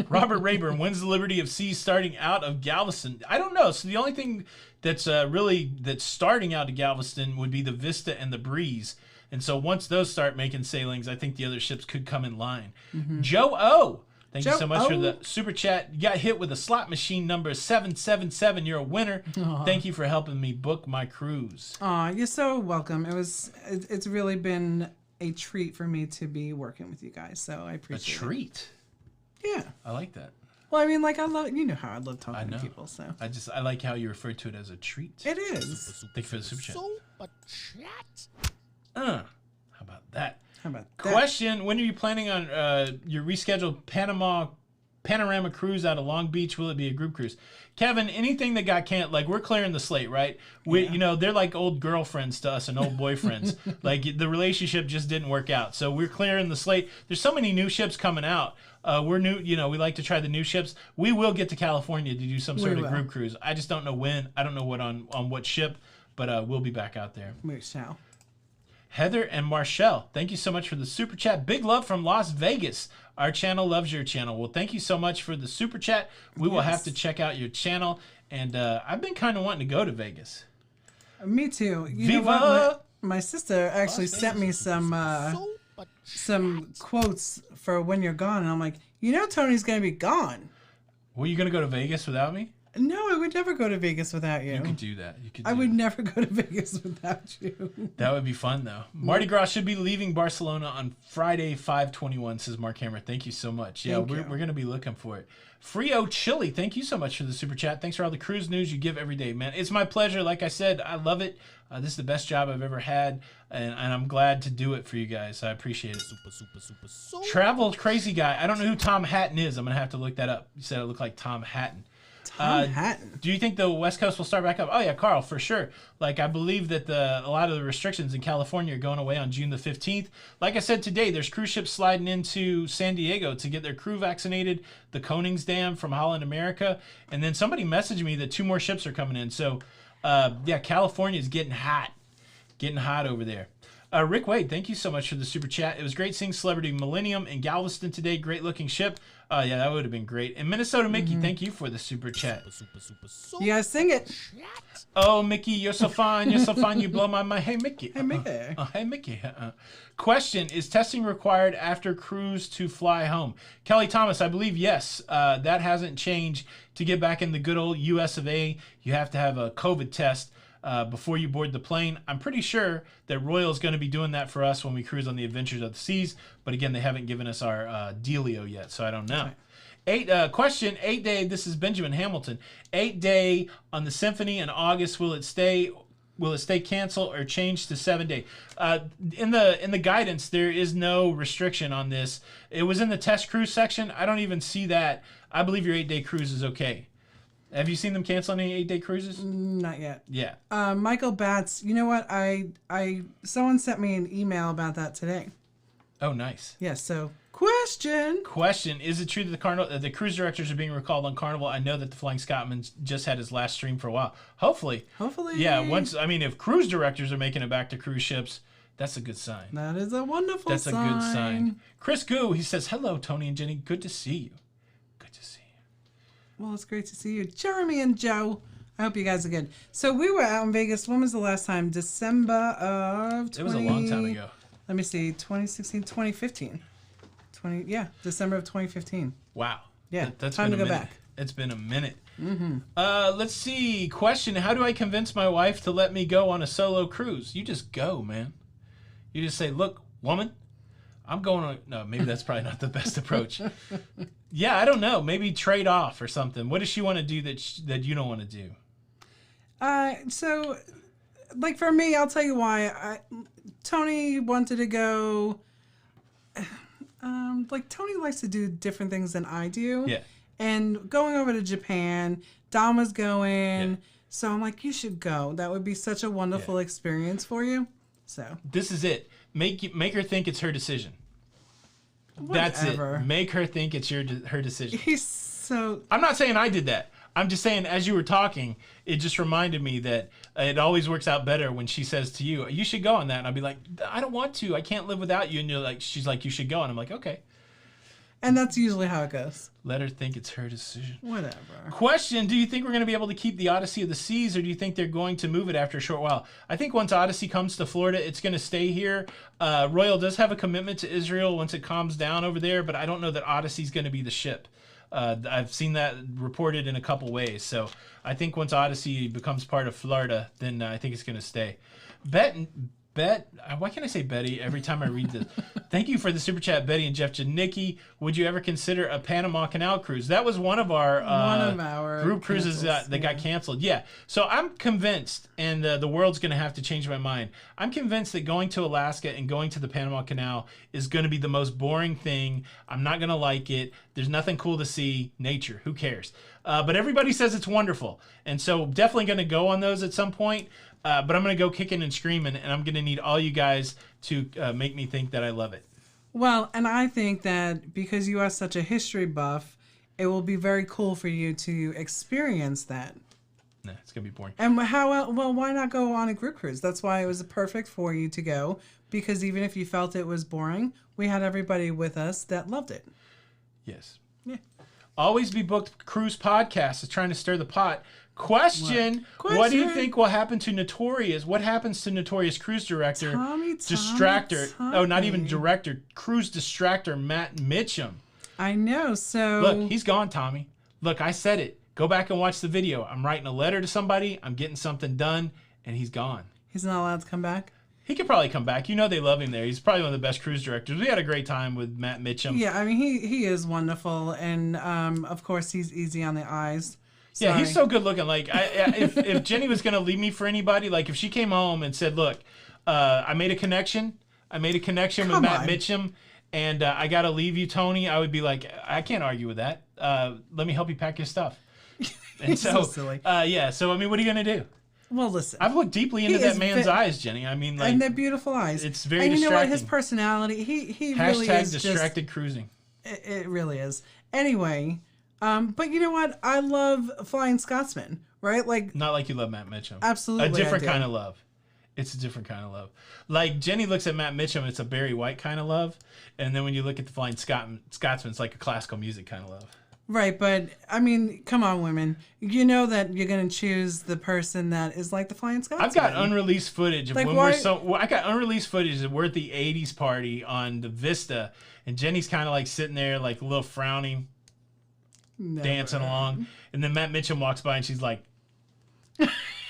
Robert Rayburn, when's the Liberty of Sea starting out of Galveston? I don't know. So the only thing that's that's starting out of Galveston would be the Vista and the Breeze. And so once those start making sailings, I think the other ships could come in line. Joe O. Thank you so much for the super chat. You got hit with a slot machine number 777. You're a winner. Aww. Thank you for helping me book my cruise. Aw, you're so welcome. It's really been a treat for me to be working with you guys. So I appreciate it. A treat? Yeah. I like that. Well, I mean, like, how I love talking to people. So I like how you refer to it as a treat. It is. Thank you for the super chat. Super chat. How about that? How about that? Question: when are you planning on your rescheduled panorama cruise out of Long Beach? Will it be a group cruise? Kevin, anything that got canceled, like, we're clearing the slate, right? They're like old girlfriends to us and old boyfriends. Like, the relationship just didn't work out, so we're clearing the slate. There's so many new ships coming out. We're new, we like to try the new ships. We will get to California to do some sort of group cruise. I just don't know when. I don't know what on what ship, but we'll be back out there. We shall. Heather and Marshall, thank you so much for the super chat. Big love from Las Vegas. Our channel loves your channel. Well, thank you so much for the super chat. We will have to check out your channel. And I've been kind of wanting to go to Vegas. Me too. You know what? My sister actually sent me some quotes for when you're gone. And I'm like, Tony's going to be gone. Were you going to go to Vegas without me? No, I would never go to Vegas without you. You could do that. I would never go to Vegas without you. That would be fun, though. Mardi Gras should be leaving Barcelona on Friday, 5/21, says Mark Hammer. Thank you so much. Yeah, we're going to be looking for it. Frio Chili, thank you so much for the super chat. Thanks for all the cruise news you give every day, man. It's my pleasure. Like I said, I love it. This is the best job I've ever had, and I'm glad to do it for you guys. I appreciate it. Super. Travel Crazy Guy. I don't know who Tom Hatton is. I'm going to have to look that up. You said it looked like Tom Hatton. Tom Hatton. Do you think the West Coast will start back up? Oh yeah, Carl, for sure. Like, I believe that a lot of the restrictions in California are going away on June the 15th. Like I said today, there's cruise ships sliding into San Diego to get their crew vaccinated. The Koningsdam from Holland America, and then somebody messaged me that 2 more ships are coming in. So, California is getting hot over there. Rick Wade, thank you so much for the super chat. It was great seeing Celebrity Millennium in Galveston today. Great looking ship. Yeah, that would have been great. And Minnesota Mickey, thank you for the super chat. You guys sing it. Oh, Mickey, you're so fine. You're so fine. You blow my mind. Hey, Mickey. Hey, Mickey. Hey, Mickey. Question, is testing required after cruise to fly home? Kelly Thomas, I believe yes. That hasn't changed. To get back in the good old US of A, you have to have a COVID test before you board the plane. I'm pretty sure that Royal is going to be doing that for us when we cruise on the Adventures of the Seas. But again, they haven't given us our dealio yet, so I don't know. Question, 8-day, this is Benjamin Hamilton. 8-day on the Symphony in August, will it stay canceled or change to 7-day? In the guidance, there is no restriction on this. It was in the test cruise section. I don't even see that. I believe your 8-day cruise is okay. Have you seen them cancel any 8-day cruises? Not yet. Yeah. Michael Batts, you know what? Someone sent me an email about that today. Oh, nice. Yeah, so question, is it true that the cruise directors are being recalled on Carnival? I know that the Flying Scotsman just had his last stream for a while. Hopefully. Yeah, if cruise directors are making it back to cruise ships, that's a good sign. That is a wonderful sign. That's a good sign. Chris Goo, he says, hello, Tony and Jenny. Good to see you. Well, it's great to see you. Jeremy and Joe. I hope you guys are good. So we were out in Vegas. When was the last time? December of 20... It was a long time ago. Let me see. 2016, 2015. December of 2015. Wow. Yeah, that's time been to a go minute. back. It's been a minute. Let's see. Question, how do I convince my wife to let me go on a solo cruise? You just go, man. You just say, look, woman, I'm going on... No, maybe that's probably not the best approach. Yeah, I don't know. Maybe trade off or something. What does she want to do that you don't want to do? So like for me, I'll tell you why. Tony wanted to go. Like Tony likes to do different things than I do. Yeah. And going over to Japan, Dom was going. Yeah. So I'm like, you should go. That would be such a wonderful experience for you. So This is it. Make her think it's her decision. That's whatever. it. Make her think it's her decision. He's so. I'm not saying I did that. I'm just saying, as you were talking, it just reminded me that it always works out better when she says to you, you should go on that. And I'll be like, I don't want to. I can't live without you. And you're like, she's like, you should go. And I'm like, okay. And that's usually how it goes. Let her think it's her decision. Whatever. Question, do you think we're going to be able to keep the Odyssey of the Seas, or do you think they're going to move it after a short while? I think once Odyssey comes to Florida, it's going to stay here. Royal does have a commitment to Israel once it calms down over there, but I don't know that Odyssey's going to be the ship. I've seen that reported in a couple ways. So I think once Odyssey becomes part of Florida, then I think it's going to stay. Why can't I say Betty every time I read this? Thank you for the super chat, Betty and Jeff Janicki. Would you ever consider a Panama Canal cruise? That was one of our group cruises that got canceled. Yeah. So I'm convinced, and the world's going to have to change my mind. I'm convinced that going to Alaska and going to the Panama Canal is going to be the most boring thing. I'm not going to like it. There's nothing cool to see. Nature. Who cares? But everybody says it's wonderful. And so definitely going to go on those at some point. But I'm going to go kicking and screaming, and I'm going to need all you guys to make me think that I love it. Well, and I think that because you are such a history buff, it will be very cool for you to experience that. Nah, it's going to be boring. And well, why not go on a group cruise? That's why it was perfect for you to go, because even if you felt it was boring, we had everybody with us that loved it. Yes. Yeah. Always Be Booked Cruise Podcast is trying to stir the pot. Question. What do you think will happen to Notorious? What happens to Notorious cruise director, distractor? Oh, not even director. Cruise distractor Matt Mitchum. I know. So look, he's gone, Tommy. Look, I said it. Go back and watch the video. I'm writing a letter to somebody. I'm getting something done, and he's gone. He's not allowed to come back. He could probably come back. You know they love him there. He's probably one of the best cruise directors. We had a great time with Matt Mitchum. Yeah, I mean he is wonderful, and of course he's easy on the eyes. Yeah, he's so good looking. Like, if Jenny was gonna leave me for anybody, like if she came home and said, "Look, I made a connection. with Matt Mitchum, and I gotta leave you, Tony," I would be like, "I can't argue with that. Let me help you pack your stuff." And so silly. Yeah. So I mean, what are you gonna do? Well, listen. I've looked deeply into that man's eyes, Jenny. I mean, like, and they're beautiful eyes. It's very and you distracting. know what? His personality, he really is distracted cruising. It really is. Anyway. But you know what? I love Flying Scotsman, right? Like, not like you love Matt Mitchum. Absolutely, a different kind of love. It's a different kind of love. Like Jenny looks at Matt Mitchum, it's a Barry White kind of love, and then when you look at the Flying Scotsman, it's like a classical music kind of love. Right, but I mean, come on, women. You know that you're gonna choose the person that is like the Flying Scotsman. I've got unreleased footage of like when why? I got unreleased footage of we're at the '80s party on the Vista, and Jenny's kind of like sitting there, like a little frowning. Never. Dancing along, and then Matt Mitchum walks by and she's like,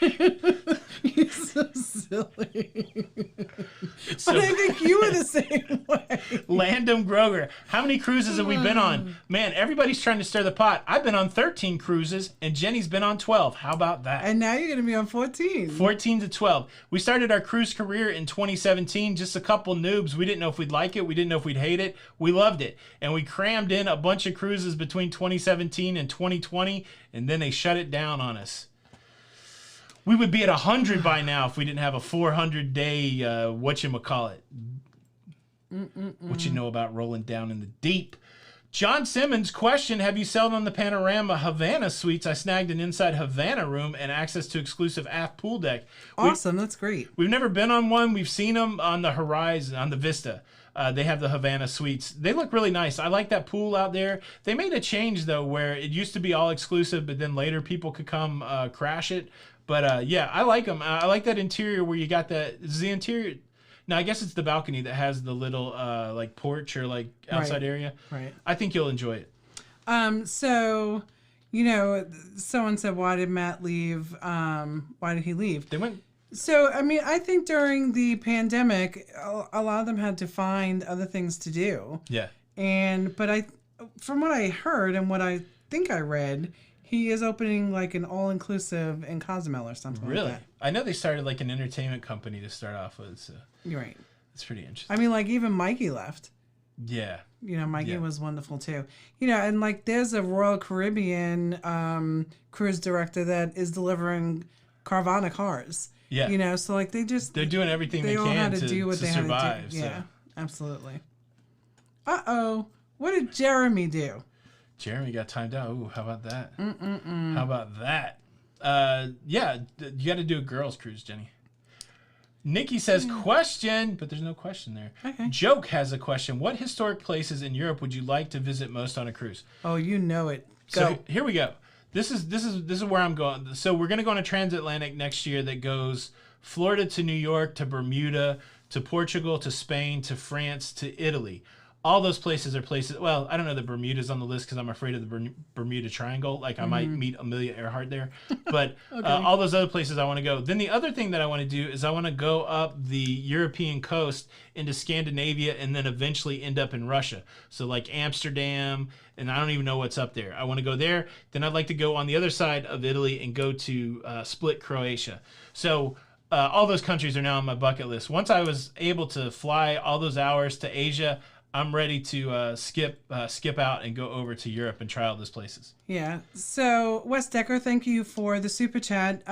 "You're so silly." But I think you were the same way. Landon Groger, how many cruises have we been on? Man, everybody's trying to stir the pot. I've been on 13 cruises, and Jenny's been on 12. How about that? And now you're gonna be on 14. 14 to 12. We started our cruise career in 2017. Just a couple noobs. We didn't know if we'd like it. We didn't know if we'd hate it. We loved it, and we crammed in a bunch of cruises between 2017 and 2020, and then they shut it down on us. We would be at 100 by now if we didn't have a 400-day, whatchamacallit. What you know about rolling down in the deep. John Simmons, question, have you sailed on the Panorama Havana suites? I snagged an inside Havana room and access to exclusive aft pool deck. Awesome, that's great. We've never been on one. We've seen them on the horizon, on the Vista. They have the Havana suites. They look really nice. I like that pool out there. They made a change, though, where it used to be all exclusive, but then later people could come crash it. But yeah, I like them. I like that interior where you got the interior. No, I guess it's the balcony that has the little like porch or like outside area. Right. I think you'll enjoy it. So, you know, someone said, why did Matt leave? Why did he leave? They went. So, I mean, I think during the pandemic, a lot of them had to find other things to do. Yeah. But from what I heard and what I think I read, He is opening like an all-inclusive in Cozumel or something Really? like that. I know they started like an entertainment company to start off with. So You're right. it's pretty interesting. I mean, like even Mikey left. Yeah. You know, Mikey Yeah. was wonderful too. You know, and like there's a Royal Caribbean cruise director that is delivering Carvana cars. Yeah. You know, so like They're doing everything they all can had to to do what they survive. had to do. So. Yeah, absolutely. Uh-oh. What did Jeremy do? Jeremy got timed out. Ooh, how about that? How about that? Yeah, you got to do a girls' cruise, Jenny. Nikki says, question, but there's no question there. Okay. Joke has a question. What historic places in Europe would you like to visit most on a cruise? Oh, you know it. Go. So here we go. This is where I'm going. So we're gonna go on a transatlantic next year that goes Florida to New York to Bermuda to Portugal to Spain to France to Italy. All those places are places. Well, I don't know that Bermuda's on the list because I'm afraid of the Bermuda Triangle. Like I might meet Amelia Earhart there, but all those other places I want to go. Then the other thing that I want to do is I want to go up the European coast into Scandinavia and then eventually end up in Russia. So like Amsterdam, and I don't even know what's up there. I want to go there. Then I'd like to go on the other side of Italy and go to Split, Croatia. So. All those countries are now on my bucket list. Once I was able to fly all those hours to Asia, I'm ready to skip out and go over to Europe and try all those places. Yeah. So, Wes Decker, thank you for the super chat.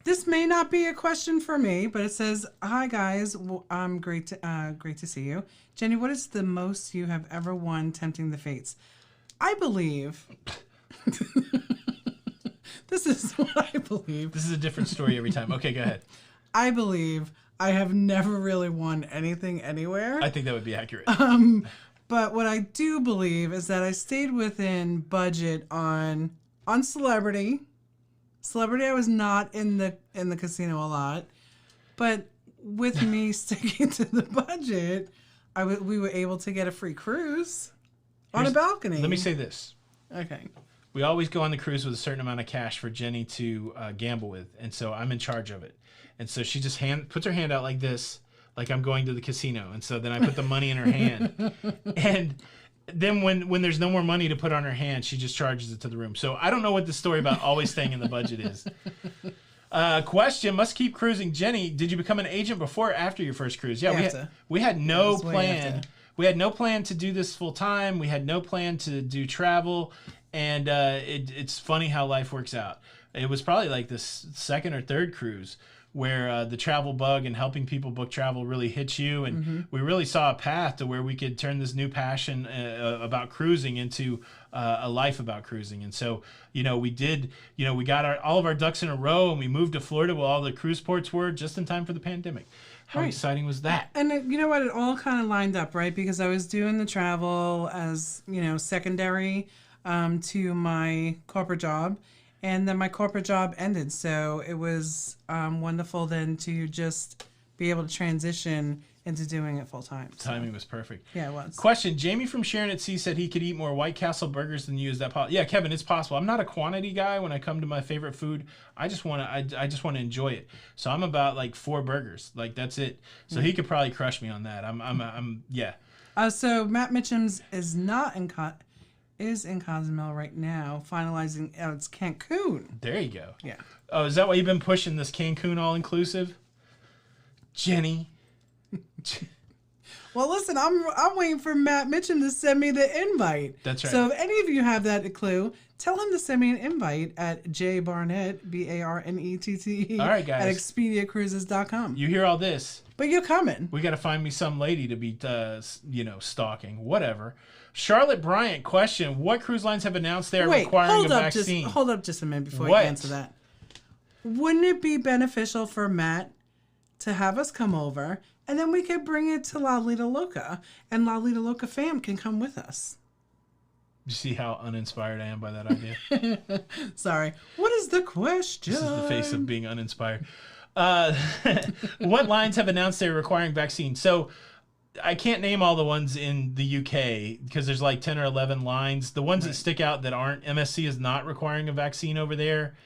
This may not be a question for me, but it says, "Hi guys, great to see you, Jenny. What is the most you have ever won tempting the fates?" I believe. This is what I believe. This is a different story every time. Okay, go ahead. I believe I have never really won anything anywhere. I think that would be accurate. But what I do believe is that I stayed within budget on Celebrity. Celebrity, I was not in the casino a lot, but with me sticking to the budget, we were able to get a free cruise on a balcony. Let me say this. Okay. We always go on the cruise with a certain amount of cash for Jenny to gamble with, and so I'm in charge of it. And so she just puts her hand out like this, like I'm going to the casino. And so then I put the money in her hand, and then when there's no more money to put on her hand, she just charges it to the room. So I don't know what the story about always staying in the budget is. Question: Must keep cruising, Jenny. Did you become an agent before or after your first cruise? Yeah, we had no plan. We had no plan to do this full time. We had no plan to do travel. And it's funny how life works out. It was probably like the second or third cruise where the travel bug and helping people book travel really hit you. And we really saw a path to where we could turn this new passion about cruising into a life about cruising. And so, we did, we got all of our ducks in a row and we moved to Florida where all the cruise ports were just in time for the pandemic. How exciting was that? And you know what? It all kind of lined up, right? Because I was doing the travel as, secondary to my corporate job, and then my corporate job ended, so it was wonderful then to just be able to transition into doing it full time. Timing was perfect. Yeah, it was. Question: Jamie from Sharon at Sea said he could eat more White Castle burgers than you. Is that possible? Yeah, Kevin, it's possible. I'm not a quantity guy when I come to my favorite food. I just want to enjoy it. So I'm about like 4 burgers, like that's it. So he could probably crush me on that. Yeah. So Matt Mitchum's is in Cozumel right now, finalizing. It's Cancun. There you go. Yeah. Oh, is that why you've been pushing this Cancun all-inclusive? Jenny. Well, listen, I'm waiting for Matt Mitchum to send me the invite. That's right. So if any of you have that clue, tell him to send me an invite at jbarnett, BARNETT, all right, guys, at expediacruises.com. You hear all this? But you're coming. We got to find me some lady to be, stalking. Whatever. Charlotte Bryant, question: What cruise lines have announced they are requiring a vaccine? Hold up just a minute before you answer that. Wouldn't it be beneficial for Matt to have us come over, and then we could bring it to Lido Loca, and Lido Loca fam can come with us? You see how uninspired I am by that idea? Sorry. What is the question? This is the face of being uninspired. What lines have announced they're requiring vaccines? So I can't name all the ones in the UK because there's like 10 or 11 lines. The ones that stick out that aren't, MSC is not requiring a vaccine over there.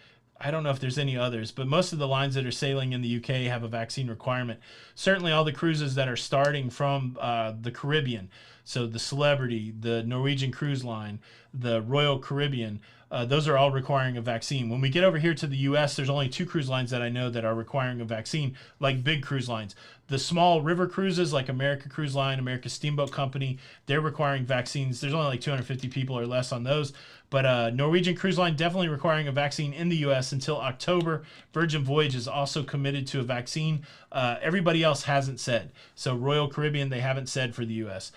I don't know if there's any others, but most of the lines that are sailing in the UK have a vaccine requirement. Certainly all the cruises that are starting from the Caribbean, so the Celebrity, the Norwegian Cruise Line, the Royal Caribbean, Those are all requiring a vaccine. When we get over here to the U.S., there's only 2 cruise lines that I know that are requiring a vaccine, like big cruise lines. The small river cruises, like America Cruise Line, America Steamboat Company, they're requiring vaccines. There's only like 250 people or less on those. But Norwegian Cruise Line definitely requiring a vaccine in the U.S. until October. Virgin Voyage is also committed to a vaccine. Everybody else hasn't said. So Royal Caribbean, they haven't said for the U.S.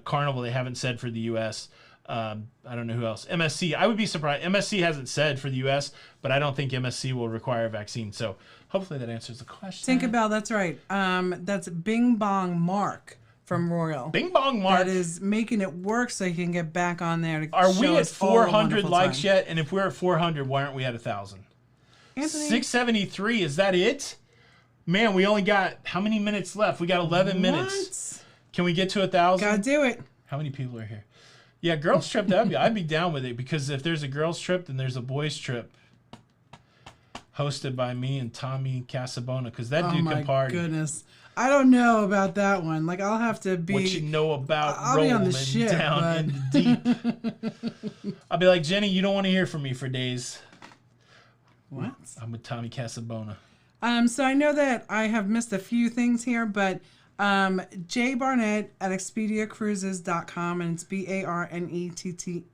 Carnival, they haven't said for the U.S. I don't know who else. MSC, I would be surprised. MSC hasn't said for the U.S., but I don't think MSC will require a vaccine. So hopefully that answers the question. Tinkerbell, that's right. That's Bing Bong Mark from Royal. Bing Bong Mark. That is making it work so he can get back on there to Are show we at us all the 400 wonderful likes time. yet? And if we're at 400, why aren't we at 1,000? Anthony, 673, is that it? Man, we only got, how many minutes left? We got 11 minutes. Can we get to 1,000? gotta do it. How many people are here? Yeah, girls trip, I'd be down with it, because if there's a girls trip, then there's a boys trip. Hosted by me and Tommy Casabona, because that dude can party. Oh my goodness. I don't know about that one. Like, I'll have to be... What you know about I'll be on rolling the ship, down but... in the deep. I'll be like, Jenny, you don't want to hear from me for days. What? I'm with Tommy Casabona. So I know that I have missed a few things here, but Jay Barnett at ExpediaCruises.com, and it's BARNETTE.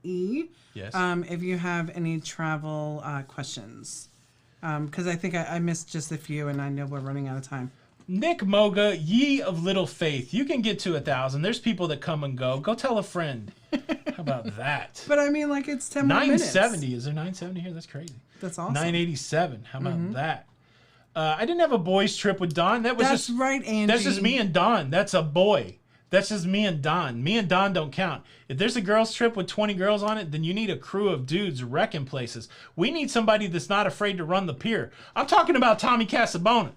Yes. If you have any travel questions. Because I think I missed just a few, and I know we're running out of time. Nick Moga, ye of little faith. You can get to 1,000. There's people that come and go. Go tell a friend. How about that? But I mean, like, it's 10 more minutes. 970. Is there 970 here? That's crazy. That's awesome. 987. How about that? I didn't have a boys trip with Don. That's just right, Angie. That's just me and Don. That's a boy. That's just me and Don. Me and Don don't count. If there's a girls trip with 20 girls on it, then you need a crew of dudes wrecking places. We need somebody that's not afraid to run the pier. I'm talking about Tommy Casabona.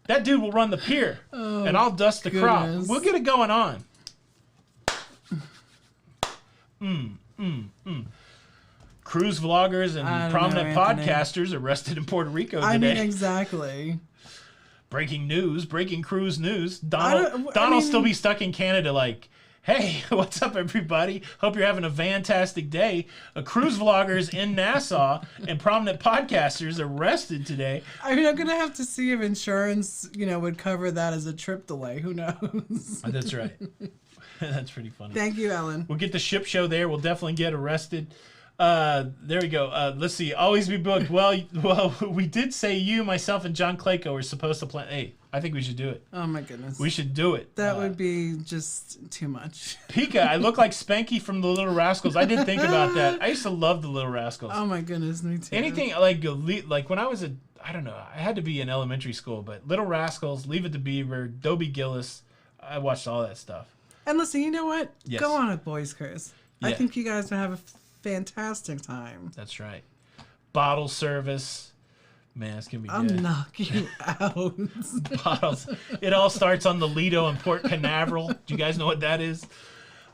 That dude will run the pier, and I'll dust the crop. We'll get it going on. Cruise vloggers and prominent podcasters arrested in Puerto Rico today. I mean, exactly. Breaking news, breaking cruise news. Don'll still be stuck in Canada like, hey, what's up, everybody? Hope you're having a fantastic day. Cruise vloggers in Nassau and prominent podcasters arrested today. I mean, I'm going to have to see if insurance, would cover that as a trip delay. Who knows? That's right. That's pretty funny. Thank you, Ellen. We'll get the ship show there. We'll definitely get arrested. There we go. Let's see. Always be booked. Well, we did say you, myself, and John Clayco were supposed to plan. Hey, I think we should do it. Oh my goodness. We should do it. That would be just too much. Pika, I look like Spanky from the Little Rascals. I didn't think about that. I used to love the Little Rascals. Oh my goodness, me too. Anything like when I was I don't know, I had to be in elementary school, but Little Rascals, Leave It to Beaver, Dobie Gillis, I watched all that stuff. And listen, you know what? Yes. Go on a boys cruise. Yeah. I think you guys would have a fantastic time. That's right. Bottle service. Man, it's going to be I'll good. knock you out. Bottles. It all starts on the Lido in Port Canaveral. Do you guys know what that is?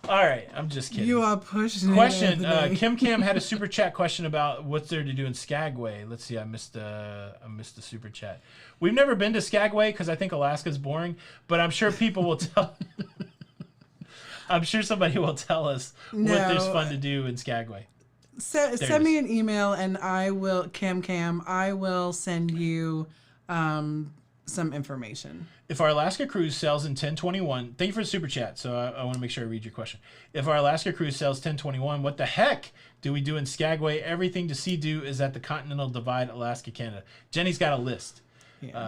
All right, I'm just kidding. You are pushing Question. it, Kim Cam had a super chat question about what's there to do in Skagway. Let's see. I missed the super chat. We've never been to Skagway because I think Alaska's boring, but I'm sure people will tell. I'm sure somebody will tell us what there's fun to do in Skagway. Send me an email and I will, Cam, I will send you some information. If our Alaska cruise sells in 1021, thank you for the super chat. So I want to make sure I read your question. If our Alaska cruise sells 1021, what the heck do we do in Skagway? Everything to see do is at the Continental Divide, Alaska, Canada. Jenny's got a list,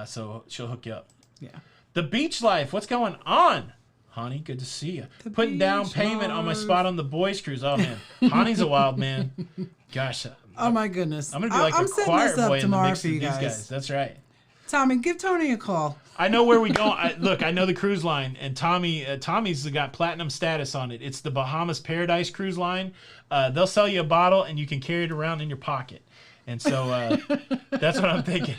so she'll hook you up. Yeah. The beach life, what's going on? Honey, good to see you. Putting down payment on my spot on the boys cruise. Oh man, Honey's a wild man. Gosh. Oh my goodness. I'm gonna be like a choir boy in the mix of these guys. guys. That's right. Tommy, give Tony a call. I know where we go. Look, I know the cruise line, and Tommy's got platinum status on it. It's the Bahamas Paradise Cruise Line. They'll sell you a bottle, and you can carry it around in your pocket. And so that's what I'm thinking.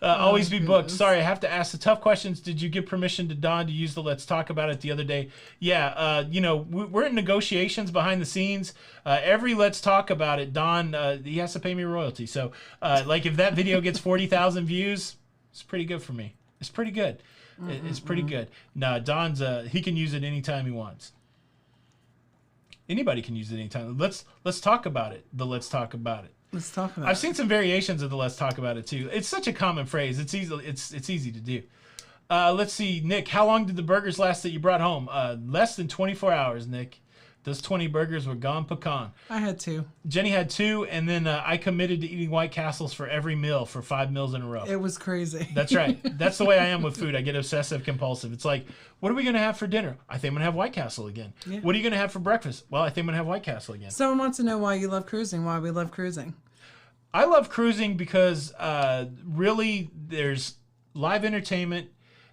Always be booked. Sorry, I have to ask the tough questions. Did you give permission to Don to use the Let's Talk About It the other day? Yeah, we're in negotiations behind the scenes. Every Let's Talk About It, Don, he has to pay me royalty. So, if that video gets 40,000 views, it's pretty good for me. It's pretty good. It's pretty good. No, Don's, he can use it anytime he wants. Anybody can use it anytime. Let's talk about it. Let's talk about it. Let's talk about I've seen some variations of the let's talk about it too. It's such a common phrase. It's easy to do. Let's see, Nick, how long did the burgers last that you brought home? Less than 24 hours, Nick. Those 20 burgers were gone pecan. I had 2. Jenny had 2, and then I committed to eating White Castles for every meal for 5 meals in a row. It was crazy. That's right. That's the way I am with food. I get obsessive compulsive. It's like, what are we going to have for dinner? I think I'm going to have White Castle again. Yeah. What are you going to have for breakfast? Well, I think I'm going to have White Castle again. Someone wants to know why you love cruising, why we love cruising. I love cruising because really there's live entertainment,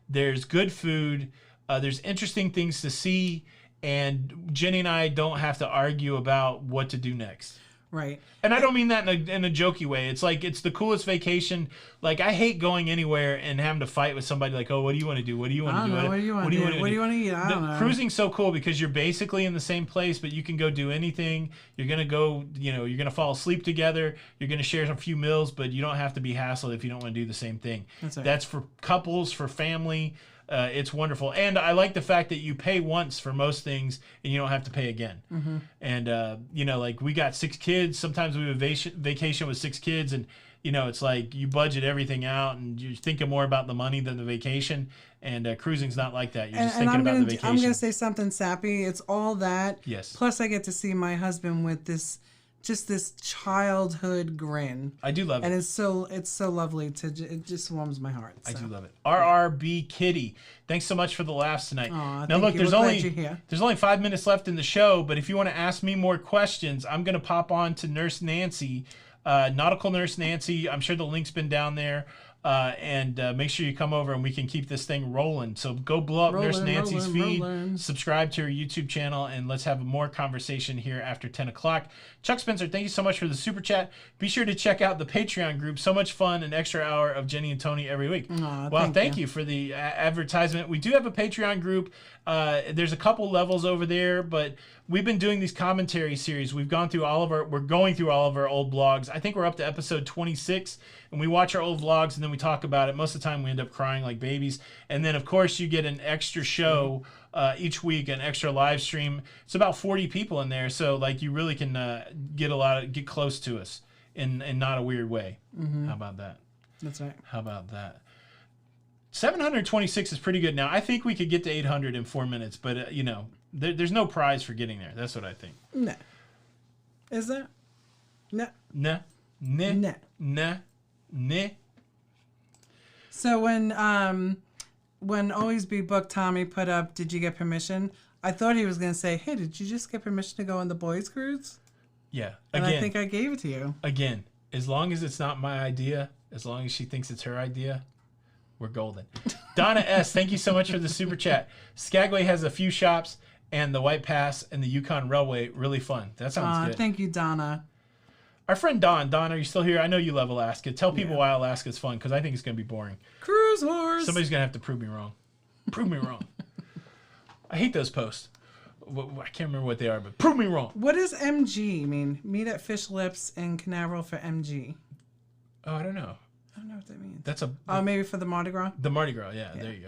there's good food, there's interesting things to see, and Jenny and I don't have to argue about what to do next. Right. And I don't mean that in a jokey way. It's like, it's the coolest vacation. Like, I hate going anywhere and having to fight with somebody like, oh, what do you want to do? What do you want to do? What do you want to do? What do you want to eat? I don't know. Cruising's so cool because you're basically in the same place, but you can go do anything. You're going to go, you're going to fall asleep together. You're going to share a few meals, but you don't have to be hassled if you don't want to do the same thing. That's right. That's for couples, for family. It's wonderful. And I like the fact that you pay once for most things and you don't have to pay again. Mm-hmm. And, like we got 6 kids. Sometimes we have a vacation with 6 kids and, it's like you budget everything out and you're thinking more about the money than the vacation. And cruising's not like that. You're just thinking about the vacation. I'm going to say something sappy. It's all that. Yes. Plus I get to see my husband with this childhood grin. I do love it. And it's so lovely it just warms my heart. So. I do love it. RRB Kitty, thanks so much for the laughs tonight. Aw, now look, there's you're only 5 minutes left in the show, but if you want to ask me more questions, I'm going to pop on to Nurse Nancy, Nautical Nurse Nancy. I'm sure the link's been down there. And make sure you come over and we can keep this thing rolling. So go blow up Nurse Nancy's feed, subscribe to her YouTube channel, and let's have more conversation here after 10 o'clock. Chuck Spencer, thank you so much for the super chat. Be sure to check out the Patreon group. So much fun, an extra hour of Jenny and Tony every week. Well, thank you for the advertisement. We do have a Patreon group. There's a couple levels over there, but we've been doing these commentary series. We're going through all of our old blogs. I think we're up to episode 26, and we watch our old vlogs and then we talk about it. Most of the time we end up crying like babies. And then of course you get an extra show each week, an extra live stream. It's about 40 people in there, so like you really can get close to us in not a weird way. Mm-hmm. How about that? That's right. How about that? 726 is pretty good now. I think we could get to 800 in 4 minutes, but there's no prize for getting there. That's what I think. No. Is there? No. Nah. Nah. Nah. Nah. Nah. So when Always Be Booked Tommy put up, did you get permission? I thought he was going to say, hey, did you just get permission to go on the boys' cruise? Yeah. And I think I gave it to you. Again, as long as it's not my idea, as long as she thinks it's her idea, we're golden. Donna S., thank you so much for the super chat. Skagway has a few shops, and the White Pass and the Yukon Railway, really fun. That sounds good. Thank you, Donna. Our friend Don, are you still here? I know you love Alaska. Tell people why Alaska's fun, because I think it's going to be boring. Cruise Wars. Somebody's going to have to prove me wrong. Prove me wrong. I hate those posts. I can't remember what they are, but prove me wrong. What does MG mean? Meet at Fish Lips in Canaveral for MG. Oh, I don't know. I don't know what that means. That's maybe for the Mardi Gras? The Mardi Gras, yeah. There you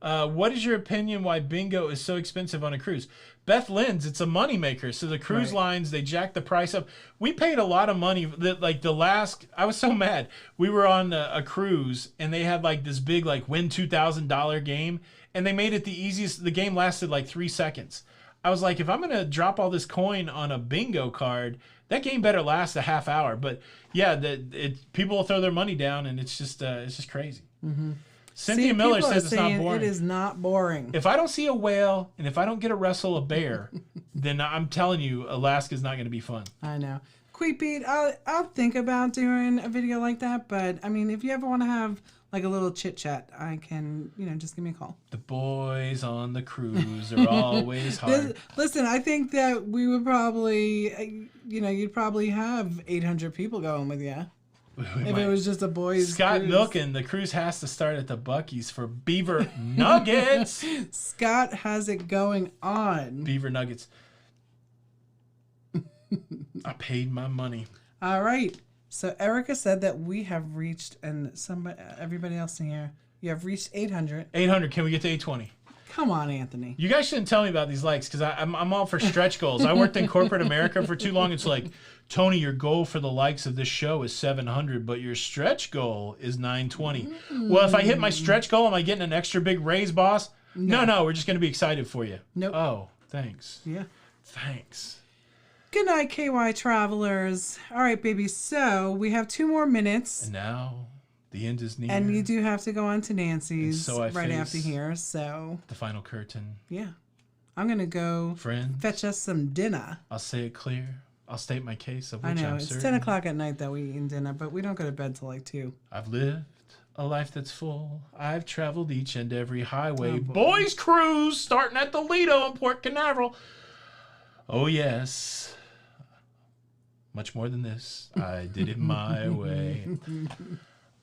go. What is your opinion why bingo is so expensive on a cruise? Beth Lynn's, it's a moneymaker. So the cruise lines, they jack the price up. We paid a lot of money. I was so mad. We were on a cruise and they had like this big win $2,000 game, and they made it the easiest. The game lasted like 3 seconds. I was like, if I'm going to drop all this coin on a bingo card, that game better last a half hour. But yeah, people will throw their money down, and it's just crazy. Mm-hmm. Cynthia Miller says it's not boring. It is not boring. If I don't see a whale and if I don't get to wrestle a bear, then I'm telling you, Alaska's not going to be fun. I know. Queepete, I'll think about doing a video like that, but I mean, if you ever want to have like a little chit chat, I can, just give me a call. The boys on the cruise are always hard. Listen, I think that we would probably, you'd probably have 800 people going with you. If it was just a boys' Scott cruise. Milken, the cruise has to start at the Buc-ee's for beaver nuggets. Scott has it going on. Beaver nuggets. I paid my money. All right. So Erica said that we have reached, and everybody else in here, you have reached 800. 800. Can we get to 820? Come on, Anthony. You guys shouldn't tell me about these likes because I'm all for stretch goals. I worked in corporate America for too long. It's like, Tony, your goal for the likes of this show is 700, but your stretch goal is 920. Well, if I hit my stretch goal, am I getting an extra big raise, boss? No, we're just going to be excited for you. Nope. Oh, thanks. Yeah. Thanks. Good night, KY travelers. All right, baby. So we have 2 more minutes. And now the end is near. And you do have to go on to Nancy's so I right face after here. So, the final curtain. yeah. I'm going to go Friends, fetch us some dinner. I'll say it clear. I'll state my case of which I know. I'm It's certain. 10 o'clock at night that we eat dinner, but we don't go to bed till like 2. I've lived a life that's full. I've traveled each and every highway. Oh, boy. Boys cruise starting at the Lido in Port Canaveral. Oh, yes. Much more than this. I did it my way.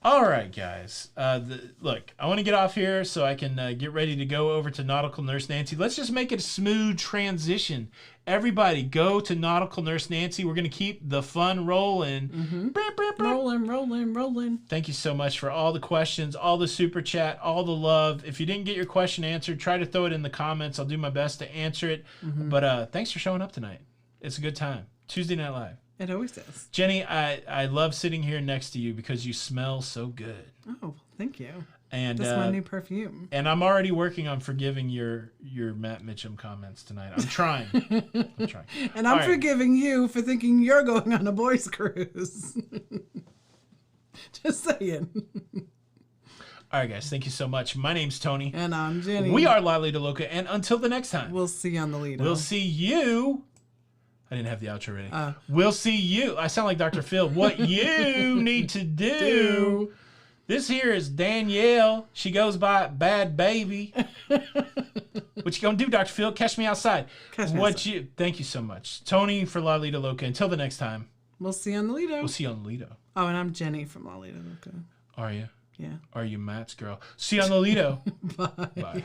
All right, guys. Look, I want to get off here so I can get ready to go over to Nautical Nurse Nancy. Let's just make it a smooth transition. Everybody, go to Nautical Nurse Nancy. We're going to keep the fun rolling. Rolling. Thank you so much for all the questions, all the super chat, all the love. If you didn't get your question answered, try to throw it in the comments. I'll do my best to answer it. But thanks for showing up tonight. It's a good time. Tuesday Night Live. It always is. Jenny, I love sitting here next to you because you smell so good. Oh, thank you. And That's my new perfume. And I'm already working on forgiving your Matt Mitchum comments tonight. I'm trying. And I'm All right. forgiving you for thinking you're going on a boys' cruise. Just saying. All right, guys. Thank you so much. My name's Tony. And I'm Jenny. We are Lido Loca. And until the next time, We'll see you on the Lido. we'll see you. I didn't have the outro ready. We'll see you. I sound like Dr. Phil. What you need to do. This here is Danielle. She goes by Bad Baby. What you gonna do, Dr. Phil? Catch me outside. Thank you so much. Tony for La Lido Loca. Until the next time. We'll see you on the Lido. We'll see you on the Lido. Oh, and I'm Jenny from La Lido Loca. Are you? Yeah. Are you Matt's girl? See you on the Lido. Bye. Bye.